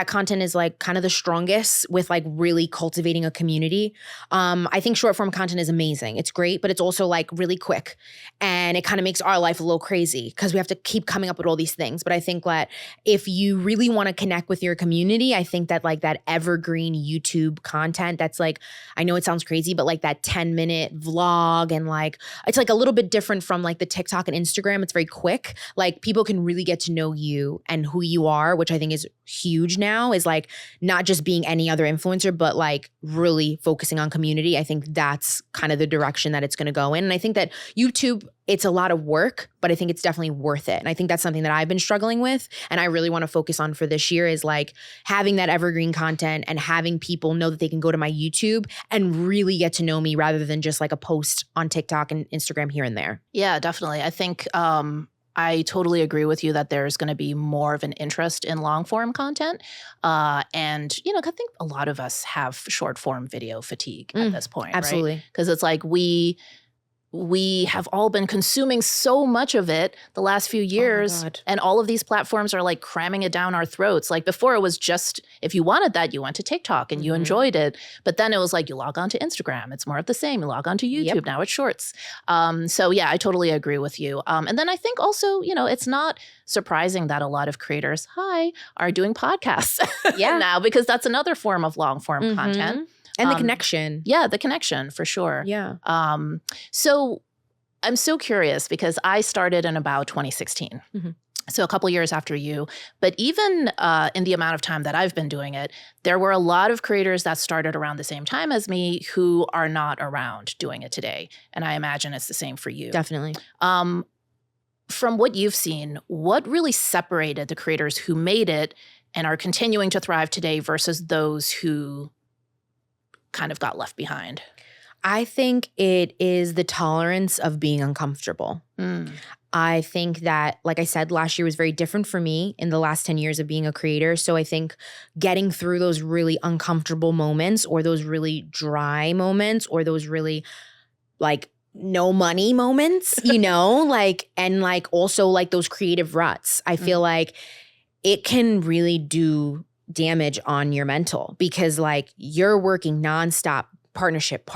content is like kind of the strongest with like really cultivating a community. I think short form content is amazing. It's great, but it's also like really quick, and it kind of makes our life a little crazy because we have to keep coming up with all these things. But I think that if you really want to connect with your community, I think that like that evergreen YouTube content that's like, I know it sounds crazy, but like that 10-minute vlog and like it's like a little bit different from like the TikTok and Instagram. It's very quick. Like people can really get to know you and who you are, which I think is huge now, is like not just being any other influencer, but like really focusing on community. I think that's kind of the direction that it's going to go in. And I think that YouTube, it's a lot of work, but I think it's definitely worth it. And I think that's something that I've been struggling with. And I really want to focus on for this year is like having that evergreen content and having people know that they can go to my YouTube and really get to know me rather than just like a post on TikTok and Instagram here and there. Yeah, definitely. I think I totally agree with you that there's going to be more of an interest in long form content. And, you know, I think a lot of us have short form video fatigue at this point. Absolutely. Because it's like we have all been consuming so much of it the last few years, and all of these platforms are like cramming it down our throats. Like before it was just, if you wanted that, you went to TikTok and you enjoyed it. But then it was like, you log on to Instagram, it's more of the same. You log on to YouTube, now it's shorts. So yeah, I totally agree with you. And then I think also, you know, it's not surprising that a lot of creators, are doing podcasts now, because that's another form of long form content. And the connection. Yeah, the connection for sure. Yeah. So I'm so curious because I started in about 2016. So a couple years after you. But even in the amount of time that I've been doing it, there were a lot of creators that started around the same time as me who are not around doing it today. And I imagine it's the same for you. Definitely. From what you've seen, what really separated the creators who made it and are continuing to thrive today versus those who kind of got left behind? I think it is the tolerance of being uncomfortable. I think that, like I said, last year was very different for me in the last 10 years of being a creator. So I think getting through those really uncomfortable moments or those really dry moments or those really like no money moments, you know, like, and like also like those creative ruts, I feel like it can really do damage on your mental because like you're working nonstop, partnership.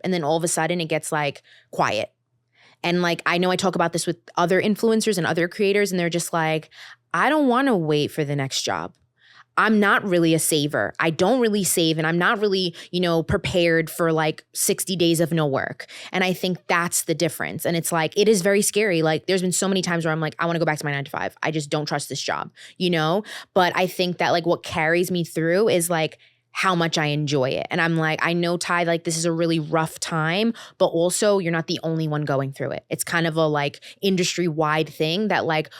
And then all of a sudden it gets like quiet. And like, I know I talk about this with other influencers and other creators and they're just like, I don't want to wait for the next job. I'm not really a saver. I don't really save and I'm not really, you know, prepared for like 60 days of no work. And I think that's the difference. And it's like, it is very scary. Like there's been so many times where I'm like, I want to go back to my 9 to 5. I just don't trust this job, you know? But I think that like what carries me through is like how much I enjoy it. And I'm like, I know Ty, like this is a really rough time, but also you're not the only one going through it. It's kind of a like industry-wide thing that like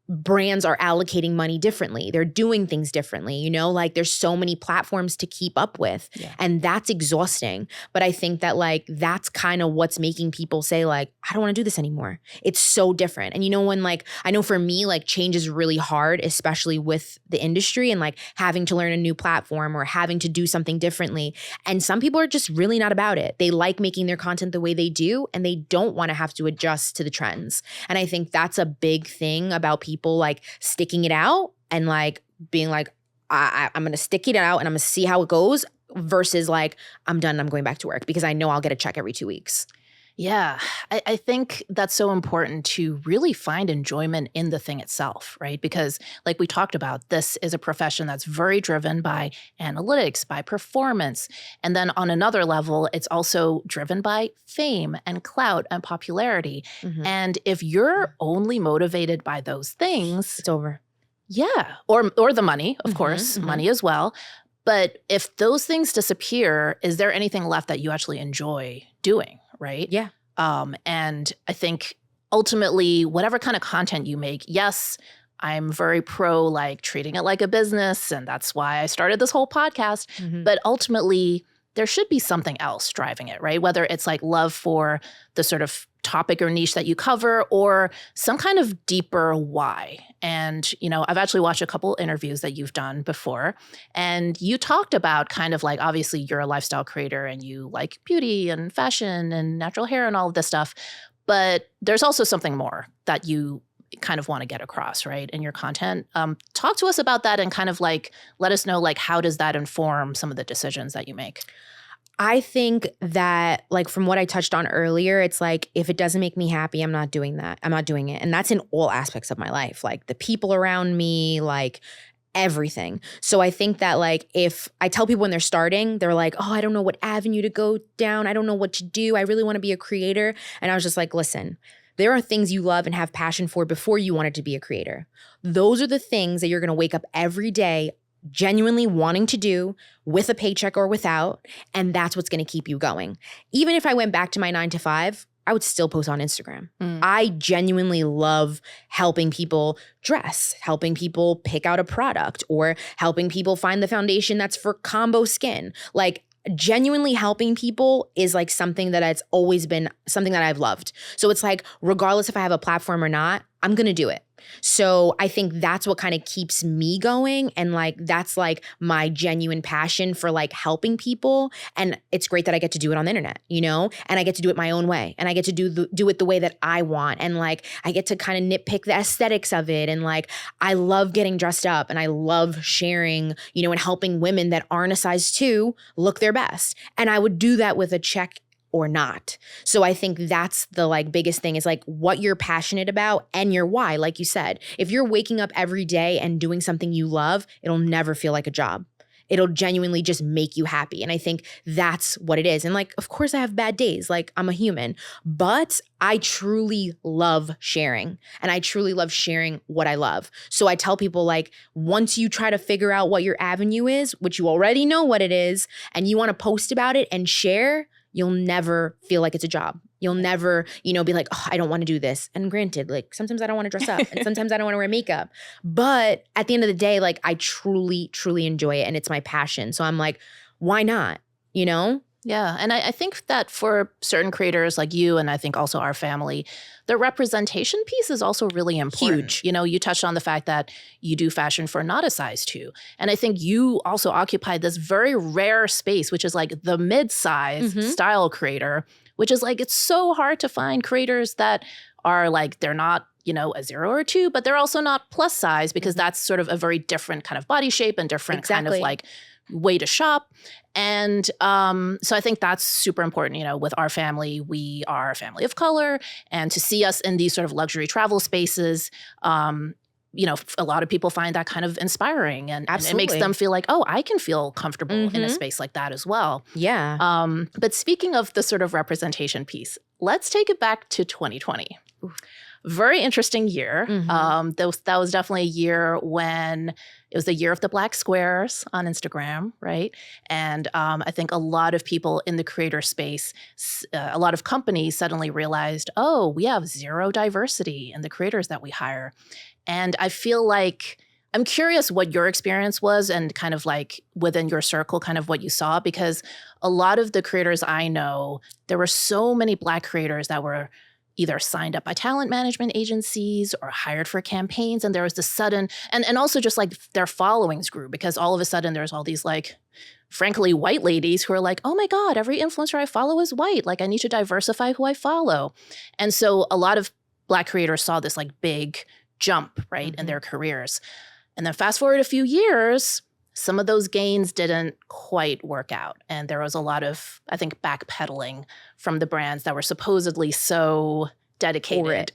brands are allocating money differently. They're doing things differently, you know, like there's so many platforms to keep up with and that's exhausting. But I think that like, that's kind of what's making people say like, I don't want to do this anymore. It's so different. And you know, when like, I know for me, like change is really hard, especially with the industry and like having to learn a new platform or having to do something differently. And some people are just really not about it. They like making their content the way they do and they don't want to have to adjust to the trends. And I think that's a big thing about people like sticking it out and like being like, I'm going to stick it out and I'm going to see how it goes versus like, I'm done, I'm going back to work because I know I'll get a check every 2 weeks. Yeah, I think that's so important to really find enjoyment in the thing itself, right? Because like we talked about, this is a profession that's very driven by analytics, by performance. And then on another level, it's also driven by fame and clout and popularity. And if you're only motivated by those things, it's over. Yeah, or the money, of course, money as well. But if those things disappear, is there anything left that you actually enjoy doing? Right? Yeah. And I think ultimately, whatever kind of content you make, yes, I'm very pro like treating it like a business. And that's why I started this whole podcast. But ultimately, there should be something else driving it, right? Whether it's like love for the sort of topic or niche that you cover, or some kind of deeper why. And, I've actually watched a couple interviews that you've done before, and you talked about kind of like, obviously you're a lifestyle creator and you like beauty and fashion and natural hair and all of this stuff, but there's also something more that you kind of want to get across, right, in your content. Talk to us about that and kind of like let us know, like, how does that inform some of the decisions that you make? I think that, like, from what I touched on earlier, it's like, if it doesn't make me happy, I'm not doing that. I'm not doing it. And that's in all aspects of my life, like the people around me, like everything. So I think that, like, if I tell people when they're starting, they're like, oh, I don't know what avenue to go down. I don't know what to do. I really want to be a creator. And I was just like, listen, there are things you love and have passion for before you wanted to be a creator. Those are the things that you're going to wake up every day genuinely wanting to do, with a paycheck or without, and that's what's going to keep you going. Even if I went back to my 9-to-5, I would still post on Instagram. I genuinely love helping people dress, helping people pick out a product, or helping people find the foundation that's for combo skin. Like, genuinely helping people is like something that it's always been something that I've loved. So it's like, regardless if I have a platform or not, I'm going to do it. So I think that's what kind of keeps me going. And like, that's like my genuine passion for like helping people. And it's great that I get to do it on the internet, and I get to do it my own way. And I get to do it the way that I want. And like, I get to kind of nitpick the aesthetics of it. And like, I love getting dressed up and I love sharing, and helping women that aren't a size 2 look their best. And I would do that with a check or not. So I think that's the like biggest thing, is like what you're passionate about and your why. Like you said, if you're waking up every day and doing something you love, it'll never feel like a job. It'll genuinely just make you happy. And I think that's what it is. And like, of course I have bad days, like I'm a human, but I truly love sharing, and I truly love sharing what I love. So I tell people, like, once you try to figure out what your avenue is, which you already know what it is, and you want to post about it and share, you'll never feel like it's a job. You'll never, be like, oh, I don't want to do this. And granted, like, sometimes I don't want to dress up and sometimes I don't want to wear makeup. But at the end of the day, like, I truly, truly enjoy it and it's my passion. So I'm like, why not? Yeah. And I think that for certain creators like you, and I think also our family, the representation piece is also really important. Huge. You touched on the fact that you do fashion for not a size 2. And I think you also occupy this very rare space, which is like the mid-size style creator, which is like, it's so hard to find creators that are like, they're not, a 0 or 2, but they're also not plus size, because that's sort of a very different kind of body shape and different kind of like way to shop. And so I think that's super important. With our family, we are a family of color, and to see us in these sort of luxury travel spaces, a lot of people find that kind of inspiring, and it makes them feel like, oh, I can feel comfortable in a space like that as well. Yeah. But speaking of the sort of representation piece, let's take it back to 2020. Oof. Very interesting year. That was definitely a year when it was the year of the Black squares on Instagram, right? And I think a lot of people in the creator space, a lot of companies suddenly realized, oh, we have 0 diversity in the creators that we hire. And I feel like, I'm curious what your experience was, and kind of like within your circle, kind of what you saw, because a lot of the creators I know, there were so many Black creators that were either signed up by talent management agencies or hired for campaigns. And there was this sudden, and also just like their followings grew, because all of a sudden there's all these like, frankly, white ladies who are like, oh my God, every influencer I follow is white. Like, I need to diversify who I follow. And so a lot of Black creators saw this like big jump, right, in their careers. And then fast forward a few years, some of those gains didn't quite work out. And there was a lot of, I think, backpedaling from the brands that were supposedly so dedicated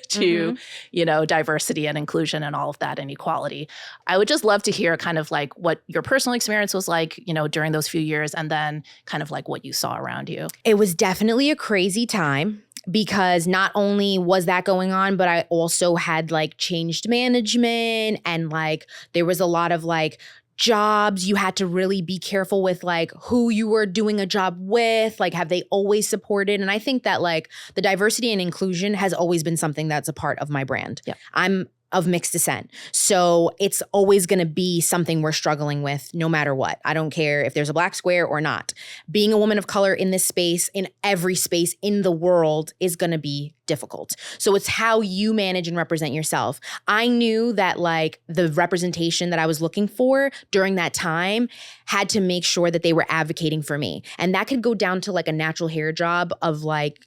to, diversity and inclusion and all of that, and equality. I would just love to hear kind of like what your personal experience was like, during those few years, and then kind of like what you saw around you. It was definitely a crazy time, because not only was that going on, but I also had like changed management, and like there was a lot of like jobs you had to really be careful with, like who you were doing a job with, like have they always supported. And I think that like the diversity and inclusion has always been something that's a part of my brand. Yeah. I'm of mixed descent. So it's always going to be something we're struggling with no matter what. I don't care if there's a black square or not. Being a woman of color in this space, in every space in the world, is going to be difficult. So it's how you manage and represent yourself. I knew that like the representation that I was looking for during that time had to make sure that they were advocating for me. And that could go down to like a natural hair job of like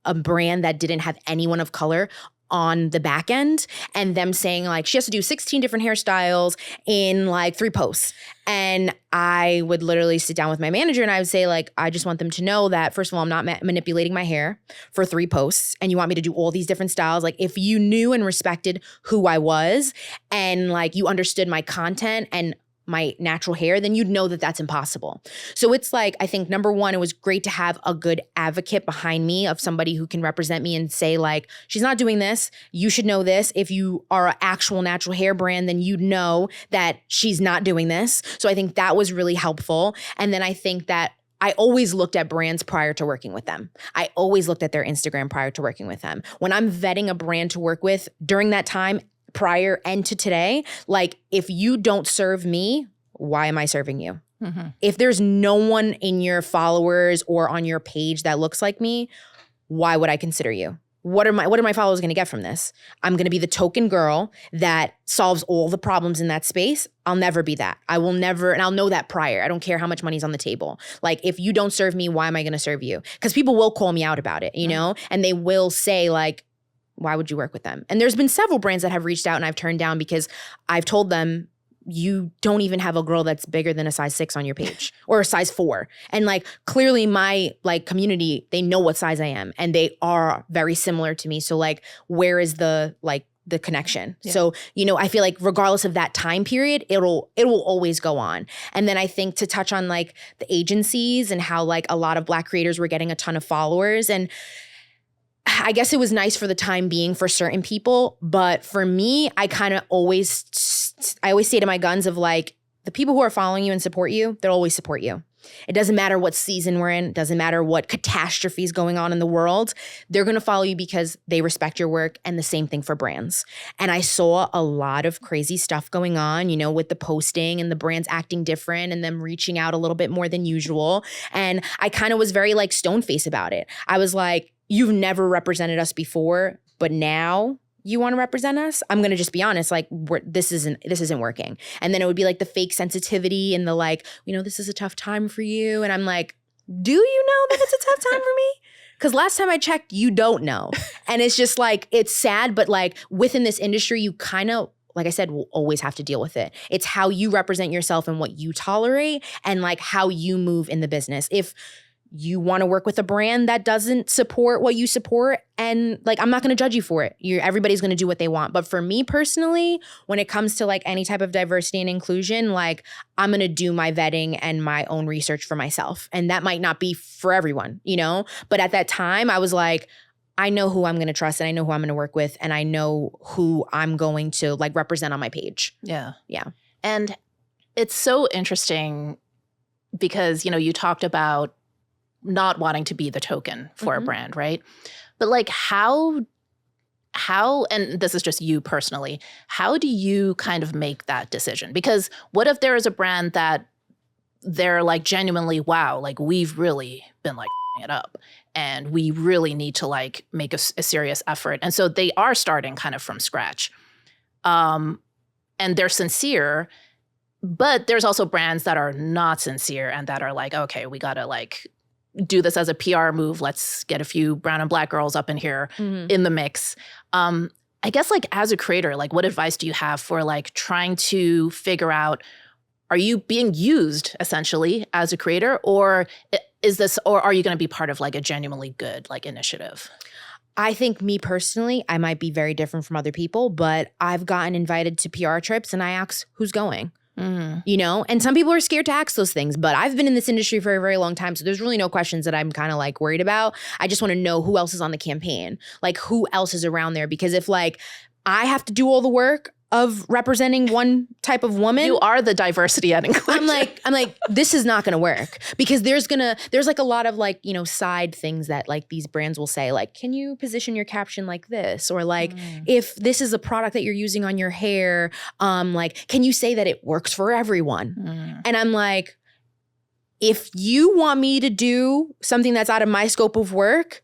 a brand that didn't have anyone of color on the back end, and them saying like she has to do 16 different hairstyles in like 3 posts. And I would literally sit down with my manager and I would say like, I just want them to know that first of all, I'm not manipulating my hair for 3 posts and you want me to do all these different styles. Like if you knew and respected who I was and like you understood my content and my natural hair, then you'd know that that's impossible. So it's like, I think number one, it was great to have a good advocate behind me of somebody who can represent me and say like, she's not doing this. You should know this. If you are an actual natural hair brand, then you'd know that she's not doing this. So I think that was really helpful. And then I think that I always looked at brands prior to working with them. I always looked at their Instagram prior to working with them. When I'm vetting a brand to work with during that time, prior and to today, like if you don't serve me, why am I serving you? Mm-hmm. If there's no one in your followers or on your page that looks like me, why would I consider you? What are my followers going to get from this? I'm going to be the token girl that solves all the problems in that space. I'll never be that. I will never, and I'll know that prior. I don't care how much money's on the table. Like if you don't serve me, why am I going to serve you? Because people will call me out about it, you know? And they will say like, why would you work with them? And there's been several brands that have reached out and I've turned down because I've told them, you don't even have a girl that's bigger than a size 6 on your page or a size 4. And like clearly my like community, they know what size I am and they are very similar to me. So like, where is the connection? Yeah. So, you know, I feel like regardless of that time period, it will always go on. And then I think to touch on like the agencies and how like a lot of Black creators were getting a ton of followers, and I guess it was nice for the time being for certain people, but for me, I always stay to my guns of like, the people who are following you and support you, they'll always support you. It doesn't matter what season we're in. It doesn't matter what catastrophe is going on in the world. They're going to follow you because they respect your work, and the same thing for brands. And I saw a lot of crazy stuff going on, you know, with the posting and the brands acting different and them reaching out a little bit more than usual. And I kind of was very like stone-faced about it. I was like, you've never represented us before, but now you want to represent us? I'm going to just be honest, like this isn't working. And then it would be like the fake sensitivity and the like, you know, this is a tough time for you. And I'm like, do you know that it's a tough time for me? Because last time I checked, you don't know. And it's just like, it's sad, but like within this industry, you kind of, like I said, will always have to deal with it. It's how you represent yourself and what you tolerate and like how you move in the business. If you want to work with a brand that doesn't support what you support, and like, I'm not going to judge you for it. Everybody's going to do what they want. But for me personally, when it comes to like any type of diversity and inclusion, like I'm going to do my vetting and my own research for myself. And that might not be for everyone, you know? But at that time I was like, I know who I'm going to trust and I know who I'm going to work with and I know who I'm going to like represent on my page. Yeah. Yeah. And it's so interesting because, you know, you talked about not wanting to be the token for a brand, right? But like how, and this is just you personally, how do you kind of make that decision? Because what if there is a brand that they're like genuinely, wow, like we've really been like it up and we really need to like make a serious effort. And so they are starting kind of from scratch. And they're sincere, but there's also brands that are not sincere and that are like, okay, we gotta like do this as a PR move. Let's get a few brown and Black girls up in here in the mix. I guess like as a creator, like what advice do you have for like trying to figure out, are you being used essentially as a creator or is this, or are you going to be part of like a genuinely good like initiative? I think me personally, I might be very different from other people, but I've gotten invited to PR trips and I ask who's going. You know, and some people are scared to ask those things, but I've been in this industry for a very long time. So there's really no questions that I'm kind of like worried about. I just want to know who else is on the campaign, like who else is around there. Because if like I have to do all the work, of representing one type of woman. You are the diversity and inclusion. I'm like, this is not gonna work because there's like a lot of like, you know, side things that like these brands will say, like, can you position your caption like this? Or like, if this is a product that you're using on your hair, like, can you say that it works for everyone? And I'm like, if you want me to do something that's out of my scope of work,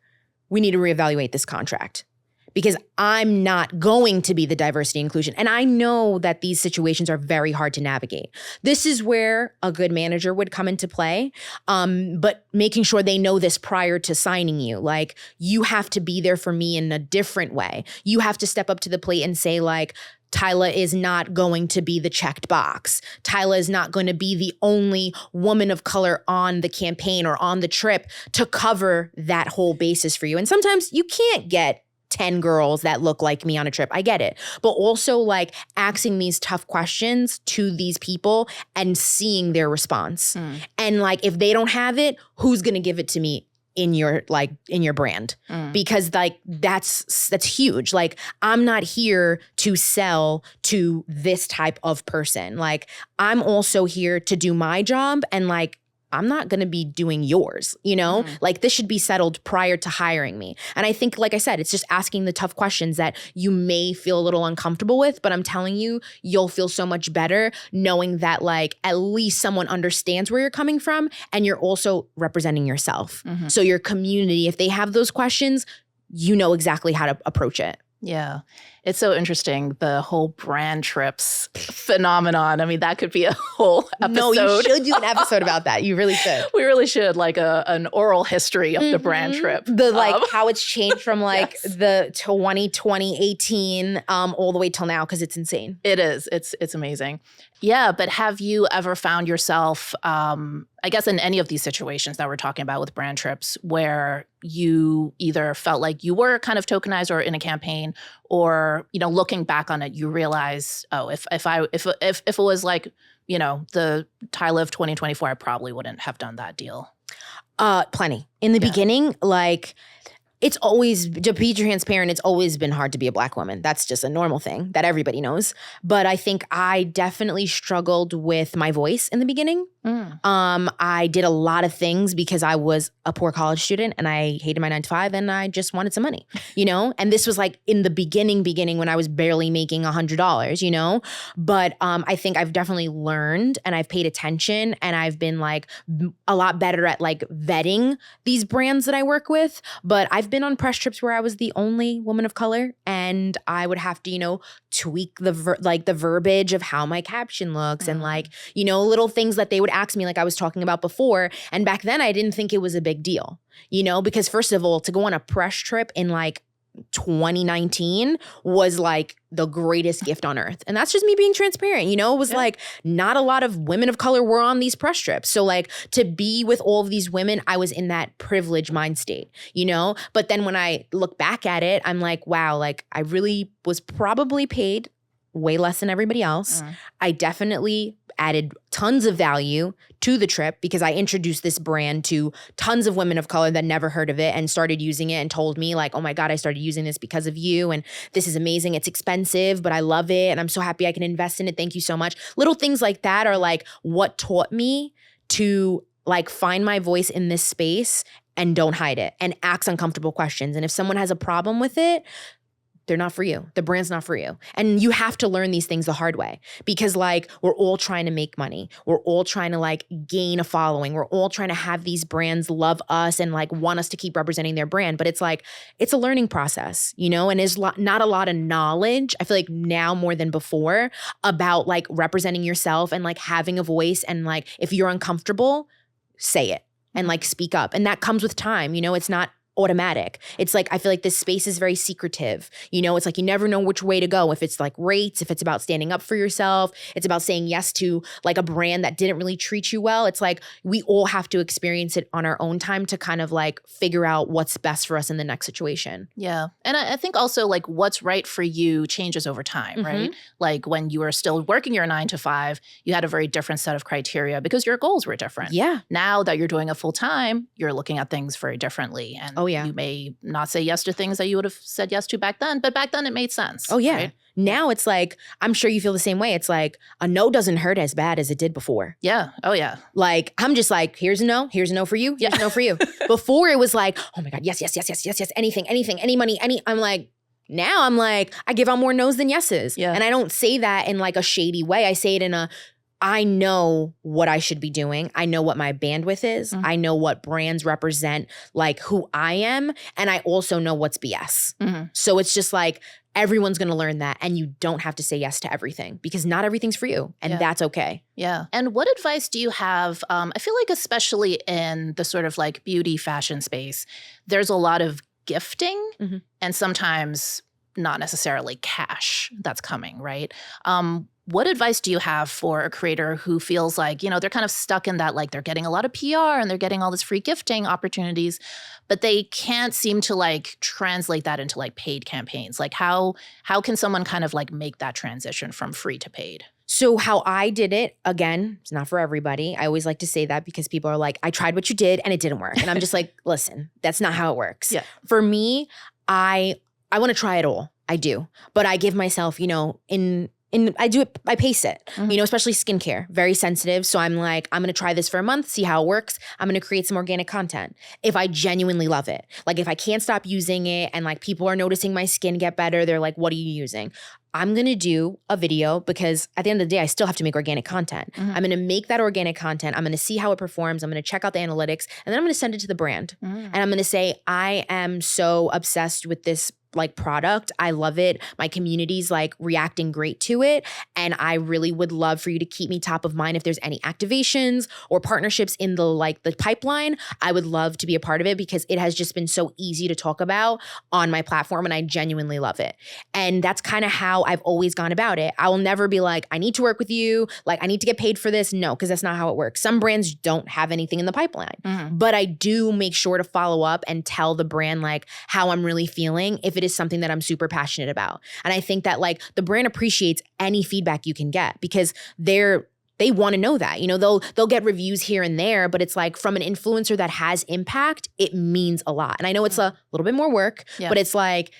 we need to reevaluate this contract. Because I'm not going to be the diversity inclusion. And I know that these situations are very hard to navigate. This is where a good manager would come into play, but making sure they know this prior to signing you. Like, you have to be there for me in a different way. You have to step up to the plate and say, like, Tyla is not going to be the checked box. Tyla is not going to be the only woman of color on the campaign or on the trip to cover that whole basis for you. And sometimes you can't get 10 girls that look like me on a trip. I get it. But also like asking these tough questions to these people and seeing their response. And like, if they don't have it, who's going to give it to me in your brand? Because like, that's huge. Like, I'm not here to sell to this type of person. Like, I'm also here to do my job, and like, I'm not going to be doing yours, you know? Like, this should be settled prior to hiring me. And I think, like I said, it's just asking the tough questions that you may feel a little uncomfortable with, but I'm telling you, you'll feel so much better knowing that like at least someone understands where you're coming from, and you're also representing yourself. So your community, if they have those questions, you know exactly how to approach it. Yeah. It's so interesting, the whole brand trips phenomenon. I mean, that could be a whole episode. No, you should do an episode about that. You really should. We really should, like an oral history of the brand trip. The like how it's changed from like Yes. the 2020, 18 all the way till now, because it's insane. It is. It's amazing. Yeah, but have you ever found yourself, I guess, in any of these situations that we're talking about with brand trips, where you either felt like you were kind of tokenized or in a campaign, or, you know, looking back on it, you realize, oh, if it was like, you know, the Tyla of 2024, I probably wouldn't have done that deal. Plenty. In the beginning, like, it's always, to be transparent, it's always been hard to be a Black woman. That's just a normal thing that everybody knows. But I think I definitely struggled with my voice in the beginning. I did a lot of things because I was a poor college student and I hated my 9-to-5 and I just wanted some money, you know? And this was like in the beginning when I was barely making $100, you know? But I think I've definitely learned and I've paid attention, and I've been like a lot better at like vetting these brands that I work with. But I've been on press trips where I was the only woman of color, and I would have to, you know, tweak the verbiage of how my caption looks and like, you know, little things that they would ask me, like I was talking about before. And back then I didn't think it was a big deal, you know, because first of all, to go on a press trip in like 2019 was like the greatest gift on earth. And that's just me being transparent, you know? It was like not a lot of women of color were on these press trips. So like to be with all of these women, I was in that privileged mind state, you know? But then when I look back at it, I'm like, wow, like I really was probably paid way less than everybody else. I definitely added tons of value to the trip because I introduced this brand to tons of women of color that never heard of it and started using it and told me like, oh my God, I started using this because of you. And this is amazing. It's expensive, but I love it. And I'm so happy I can invest in it. Thank you so much. Little things like that are like what taught me to like find my voice in this space and don't hide it and ask uncomfortable questions. And if someone has a problem with it, they're not for you. The brand's not for you. And you have to learn these things the hard way because like we're all trying to make money. We're all trying to like gain a following. We're all trying to have these brands love us and like want us to keep representing their brand. But it's like, it's a learning process, you know, and there's not a lot of knowledge. I feel like now more than before about like representing yourself and like having a voice. And like, if you're uncomfortable, say it and like speak up. And that comes with time. You know, it's not automatic. It's like, I feel like this space is very secretive. You know, it's like you never know which way to go. If it's like rates, if it's about standing up for yourself, it's about saying yes to like a brand that didn't really treat you well. It's like we all have to experience it on our own time to kind of like figure out what's best for us in the next situation. Yeah. And I think also like what's right for you changes over time, right? Like when you were still working your 9-to-5, you had a very different set of criteria because your goals were different. Yeah. Now that you're doing it full time, you're looking at things very differently. And yeah. You may not say yes to things that you would have said yes to back then, but back then it made sense. Oh, yeah. Right? Now it's like, I'm sure you feel the same way. It's like a no doesn't hurt as bad as it did before. Yeah. Oh, yeah. Like, I'm just like, here's a no for you, here's a no for you. Before it was like, oh my God, yes, anything, any money, I'm like, now I'm like, I give out more no's than yeses. Yeah. And I don't say that in like a shady way. I say it in I know what I should be doing. I know what my bandwidth is. I know what brands represent like who I am. And I also know what's BS. So it's just like, everyone's going to learn that. And you don't have to say yes to everything because not everything's for you. And that's okay. Yeah. And what advice do you have? I feel like especially in the sort of like beauty fashion space, there's a lot of gifting and sometimes not necessarily cash that's coming, right? What advice do you have for a creator who feels like, you know, they're kind of stuck in that, like they're getting a lot of PR and they're getting all this free gifting opportunities, but they can't seem to like translate that into like paid campaigns? Like how can someone kind of like make that transition from free to paid? So how I did it, again, it's not for everybody. I always like to say that because people are like, I tried what you did and it didn't work. And I'm just like, listen, that's not how it works. Yeah. For me, I want to try it all. I do. But I give myself, you know, I pace it, you know, especially skincare, very sensitive. So I'm like, I'm going to try this for a month, see how it works. I'm going to create some organic content. If I genuinely love it, like if I can't stop using it and like people are noticing my skin get better, they're like, what are you using? I'm going to do a video because at the end of the day, I still have to make organic content. I'm going to make that organic content. I'm going to see how it performs. I'm going to check out the analytics and then I'm going to send it to the brand. And I'm going to say, I am so obsessed with this like product. I love it. My community's like reacting great to it. And I really would love for you to keep me top of mind if there's any activations or partnerships in the pipeline. I would love to be a part of it because it has just been so easy to talk about on my platform and I genuinely love it. And that's kind of how I've always gone about it. I will never be like, I need to work with you. Like I need to get paid for this. No, because that's not how it works. Some brands don't have anything in the pipeline, but I do make sure to follow up and tell the brand like how I'm really feeling if it is something that I'm super passionate about. And I think that like the brand appreciates any feedback you can get because they want to know that. You know, they'll get reviews here and there, but it's like from an influencer that has impact, it means a lot. And I know it's a little bit more work, but it's like,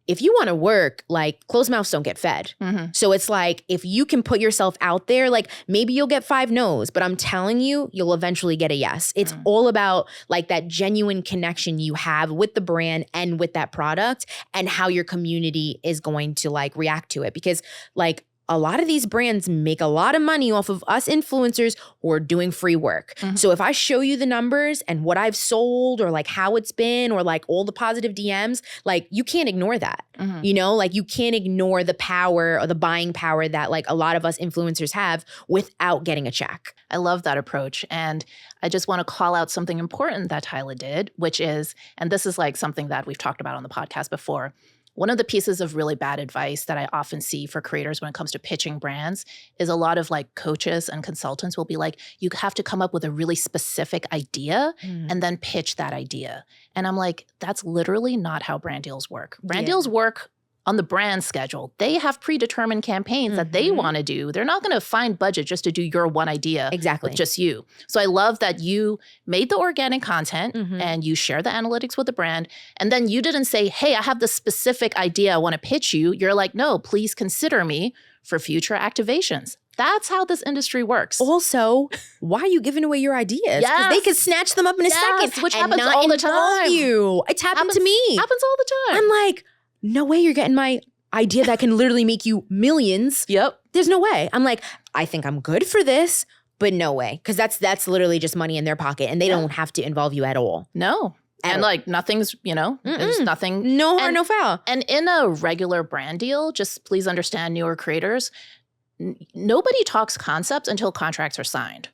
if you want to work, like closed mouths don't get fed. So it's like, if you can put yourself out there, like maybe you'll get 5 no's, but I'm telling you, you'll eventually get a yes. It's all about like that genuine connection you have with the brand and with that product and how your community is going to like react to it. Because like, a lot of these brands make a lot of money off of us influencers who are doing free work. So if I show you the numbers and what I've sold or like how it's been or like all the positive DMs, like you can't ignore that. You know, like you can't ignore the power or the buying power that like a lot of us influencers have without getting a check. I love that approach. And I just want to call out something important that Tyla did, which is, and this is like something that we've talked about on the podcast before, one of the pieces of really bad advice that I often see for creators when it comes to pitching brands is a lot of like coaches and consultants will be like, you have to come up with a really specific idea and then pitch that idea. And I'm like, that's literally not how brand deals work. Brand deals work on the brand schedule. They have predetermined campaigns that they want to do. They're not going to find budget just to do your one idea with just you. So I love that you made the organic content and you share the analytics with the brand. And then you didn't say, hey, I have this specific idea I want to pitch you. You're like, no, please consider me for future activations. That's how this industry works. Also, why are you giving away your ideas? Because they could snatch them up in a second. Which and happens not all the involve time. You. It's happened to me. Happens all the time. I'm like, no way you're getting my idea that can literally make you millions. There's no way. I'm like, I think I'm good for this, but no way. Because that's literally just money in their pocket and they don't have to involve you at all. No. And like nothing's, you know, there's nothing. No harm, no foul. And in a regular brand deal, just please understand newer creators, nobody talks concepts until contracts are signed.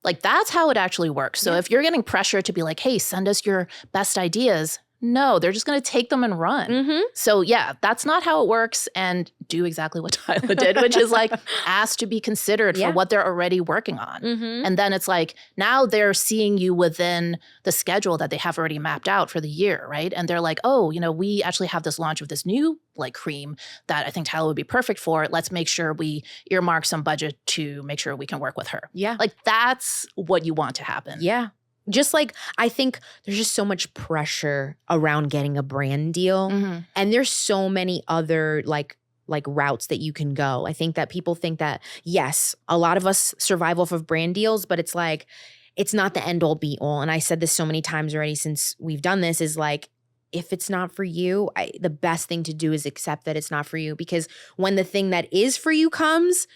Like that's how it actually works. So if you're getting pressure to be like, hey, send us your best ideas, no, they're just going to take them and run. So yeah, that's not how it works. And do exactly what Tyla did, which is like ask to be considered for what they're already working on. And then it's like, now they're seeing you within the schedule that they have already mapped out for the year, right? And they're like, oh, you know, we actually have this launch of this new like cream that I think Tyla would be perfect for. Let's make sure we earmark some budget to make sure we can work with her. Yeah. Like that's what you want to happen. Yeah. just like, I think there's just so much pressure around getting a brand deal. And there's so many other like routes that you can go. I think that people think that, yes, a lot of us survive off of brand deals, but it's like, it's not the end all be all. And I said this so many times already since we've done this, is like, if it's not for you, the best thing to do is accept that it's not for you, because when the thing that is for you comes,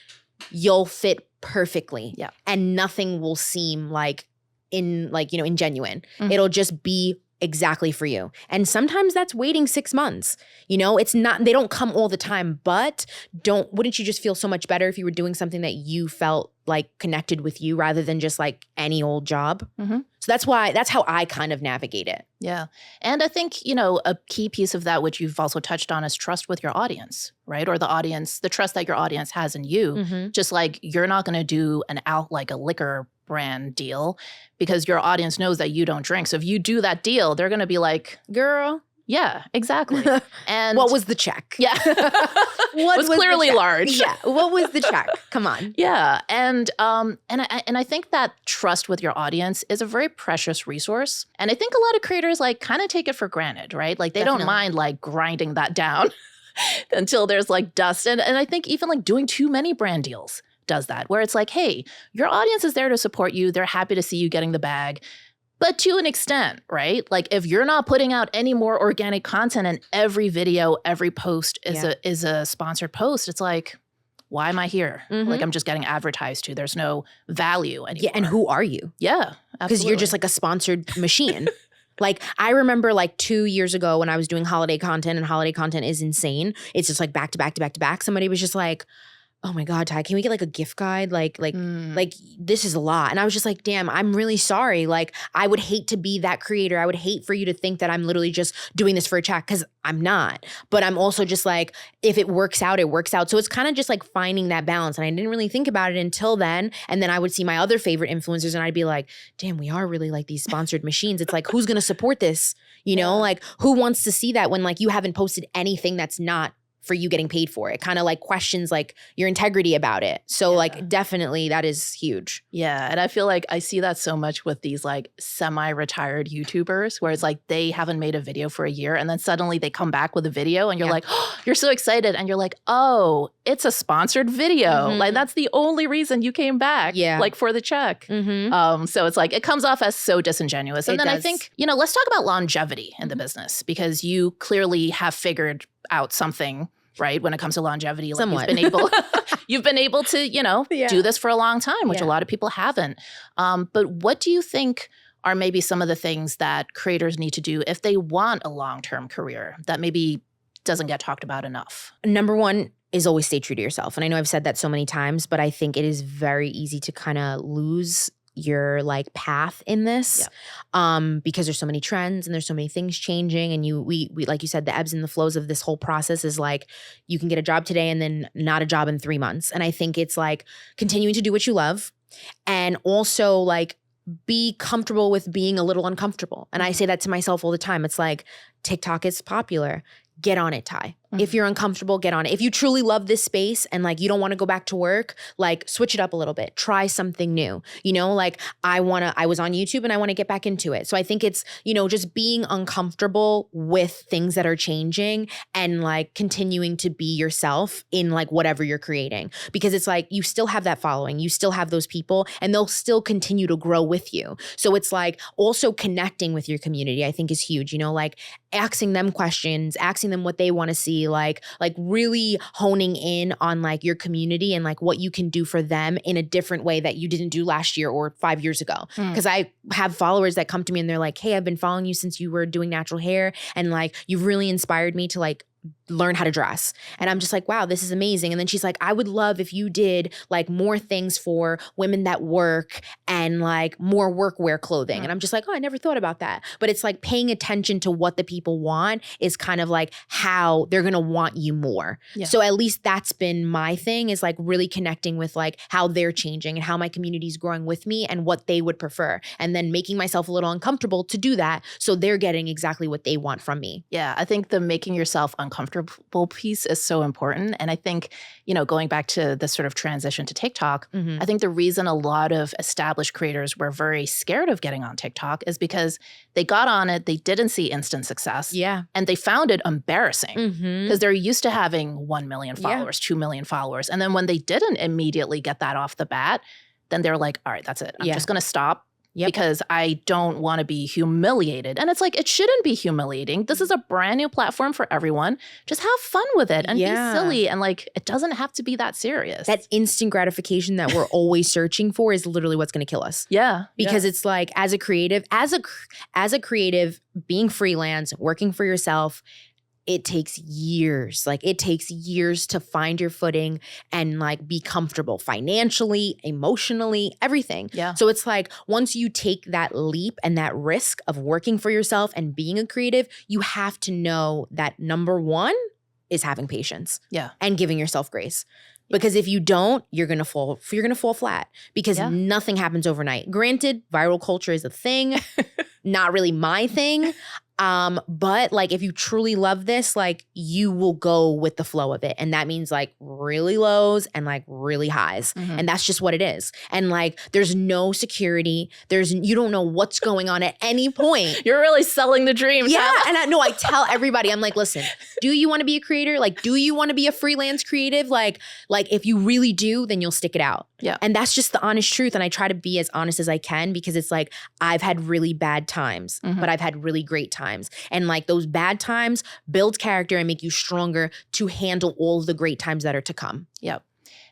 you'll fit perfectly. Yeah. And nothing will seem like ingenuine. It'll just be exactly for you. And sometimes that's waiting 6 months. It's not, they don't come all the time, but wouldn't you just feel so much better if you were doing something that you felt like connected with you rather than just like any old job? So that's how I kind of navigate it. Yeah. And I think, a key piece of that, which you've also touched on, is trust with your audience, right? Or the trust that your audience has in you. Just like you're not going to do like a liquor brand deal because your audience knows that you don't drink. So if you do that deal, they're going to be like, girl. Yeah, exactly. And what was the check? Yeah. What was clearly large. Yeah. What was the check? Come on. Yeah. And I think that trust with your audience is a very precious resource. And I think a lot of creators like kind of take it for granted, right? Like they don't mind like grinding that down until there's like dust. And I think even like doing too many brand deals does that, where it's like, hey, your audience is there to support you. They're happy to see you getting the bag. But to an extent, right? Like if you're not putting out any more organic content and every video, every post is a sponsored post, it's like, why am I here? Like I'm just getting advertised to. There's no value anymore. Yeah, and who are you? Yeah, because you're just like a sponsored machine. Like I remember like 2 years ago when I was doing holiday content, and holiday content is insane. It's just like back to back to back to back. Somebody was just like, oh my God, Ty, can we get like a gift guide? Like this is a lot. And I was just like, damn, I'm really sorry. Like I would hate to be that creator. I would hate for you to think that I'm literally just doing this for a check, because I'm not. But I'm also just like, if it works out, it works out. So it's kind of just like finding that balance. And I didn't really think about it until then. And then I would see my other favorite influencers and I'd be like, damn, we are really like these sponsored machines. It's like, who's going to support this? Like who wants to see that when like you haven't posted anything that's not for you getting paid for it? Kind of like questions like your integrity about it. So like definitely that is huge. Yeah. And I feel like I see that so much with these like semi-retired YouTubers where it's like they haven't made a video for a year and then suddenly they come back with a video and you're like, oh, you're so excited. And you're like, oh, it's a sponsored video. Like that's the only reason you came back. Like for the check. So it's like, it comes off as so disingenuous. And then I think, let's talk about longevity in the business, because you clearly have figured out something, right, when it comes to longevity. Like somewhat. You've been able to, do this for a long time, which a lot of people haven't. But what do you think are maybe some of the things that creators need to do if they want a long-term career that maybe doesn't get talked about enough? Number one is always stay true to yourself. And I know I've said that so many times, but I think it is very easy to kind of lose your like path in this because there's so many trends and there's so many things changing, and we like you said, the ebbs and the flows of this whole process is like you can get a job today and then not a job in 3 months. And I think it's like continuing to do what you love, and also like be comfortable with being a little uncomfortable. And I say that to myself all the time. It's like TikTok is popular. Get on it, Ty. If you're uncomfortable, get on it. If you truly love this space and like you don't want to go back to work, like switch it up a little bit. Try something new. Like I was on YouTube and I want to get back into it. So I think it's, just being uncomfortable with things that are changing and like continuing to be yourself in like whatever you're creating. Because it's like you still have that following, you still have those people, and they'll still continue to grow with you. So it's like also connecting with your community, I think is huge. Like asking them questions, asking them what they want to see, like really honing in on like your community and like what you can do for them in a different way that you didn't do last year or 5 years ago. Because I have followers that come to me and they're like, hey, I've been following you since you were doing natural hair, and like you've really inspired me to like learn how to dress. And I'm just like, wow, this is amazing. And then she's like, I would love if you did like more things for women that work and like more workwear clothing. And I'm just like, oh, I never thought about that. But it's like paying attention to what the people want is kind of like how they're going to want you more. So at least that's been my thing, is like really connecting with like how they're changing and how my community is growing with me and what they would prefer. And then making myself a little uncomfortable to do that, so they're getting exactly what they want from me. Yeah, I think the making yourself uncomfortable comfortable piece is so important. And I think, going back to this sort of transition to TikTok, I think the reason a lot of established creators were very scared of getting on TikTok is because they got on it, they didn't see instant success. Yeah. And they found it embarrassing because they're used to having 1 million followers, 2 million followers. And then when they didn't immediately get that off the bat, then they're like, all right, that's it. I'm just going to stop. Yep. Because I don't want to be humiliated. And it's like, it shouldn't be humiliating. This is a brand new platform for everyone. Just have fun with it and be silly. And like, it doesn't have to be that serious. That instant gratification that we're always searching for is literally what's going to kill us. Yeah. Because it's like, as a creative, being freelance, working for yourself, it takes years. Like, it takes years to find your footing and like be comfortable financially, emotionally, everything. Yeah. So it's like, once you take that leap and that risk of working for yourself and being a creative, you have to know that number one is having patience. Yeah. And giving yourself grace. Because if you don't, you're gonna fall flat because nothing happens overnight. Granted, viral culture is a thing, not really my thing. But like, if you truly love this, like, you will go with the flow of it. And that means like really lows and like really highs. And that's just what it is. And like, there's no security. You don't know what's going on at any point. You're really selling the dream. Yeah. And I tell everybody, I'm like, listen, do you want to be a creator? Like, do you want to be a freelance creative? Like if you really do, then you'll stick it out. Yeah. And that's just the honest truth. And I try to be as honest as I can because it's like, I've had really bad times, but I've had really great times. And like, those bad times build character and make you stronger to handle all of the great times that are to come. Yep.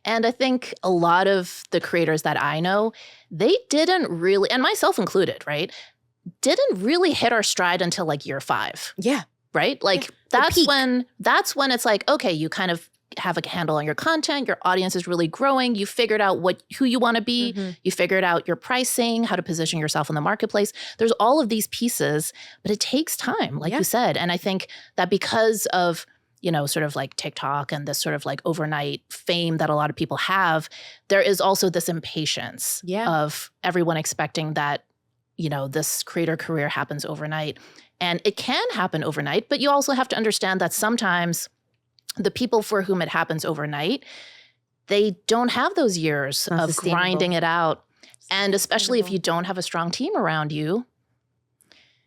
And I think a lot of the creators that I know, they didn't really, and myself included, right? Didn't really hit our stride until like year 5. Yeah. Right? Like that's when it's like, okay, you kind of have a handle on your content, your audience is really growing, you figured out who you want to be, you figured out your pricing, how to position yourself in the marketplace. There's all of these pieces, but it takes time, like you said. And I think that because of, sort of like TikTok and this sort of like overnight fame that a lot of people have, there is also this impatience of everyone expecting that, this creator career happens overnight. And it can happen overnight, but you also have to understand that sometimes the people for whom it happens overnight, they don't have those years of grinding it out. And especially if you don't have a strong team around you.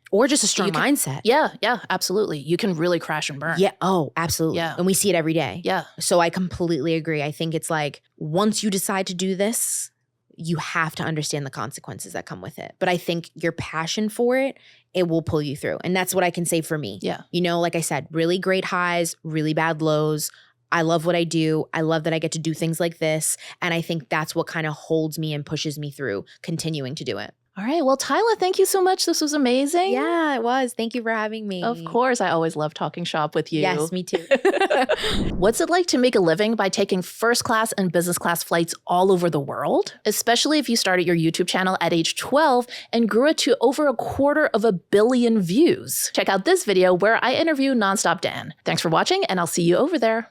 Or just a strong mindset. Yeah, absolutely. You can really crash and burn. Yeah, oh, absolutely. Yeah. And we see it every day. Yeah. So I completely agree. I think it's like, once you decide to do this, you have to understand the consequences that come with it. But I think your passion for it, it will pull you through. And that's what I can say for me. Yeah. Like I said, really great highs, really bad lows. I love what I do. I love that I get to do things like this. And I think that's what kind of holds me and pushes me through continuing to do it. All right. Well, Tyla, thank you so much. This was amazing. Yeah, it was. Thank you for having me. Of course. I always love talking shop with you. Yes, me too. What's it like to make a living by taking first class and business class flights all over the world? Especially if you started your YouTube channel at age 12 and grew it to over 250 million views. Check out this video where I interview Nonstop Dan. Thanks for watching, and I'll see you over there.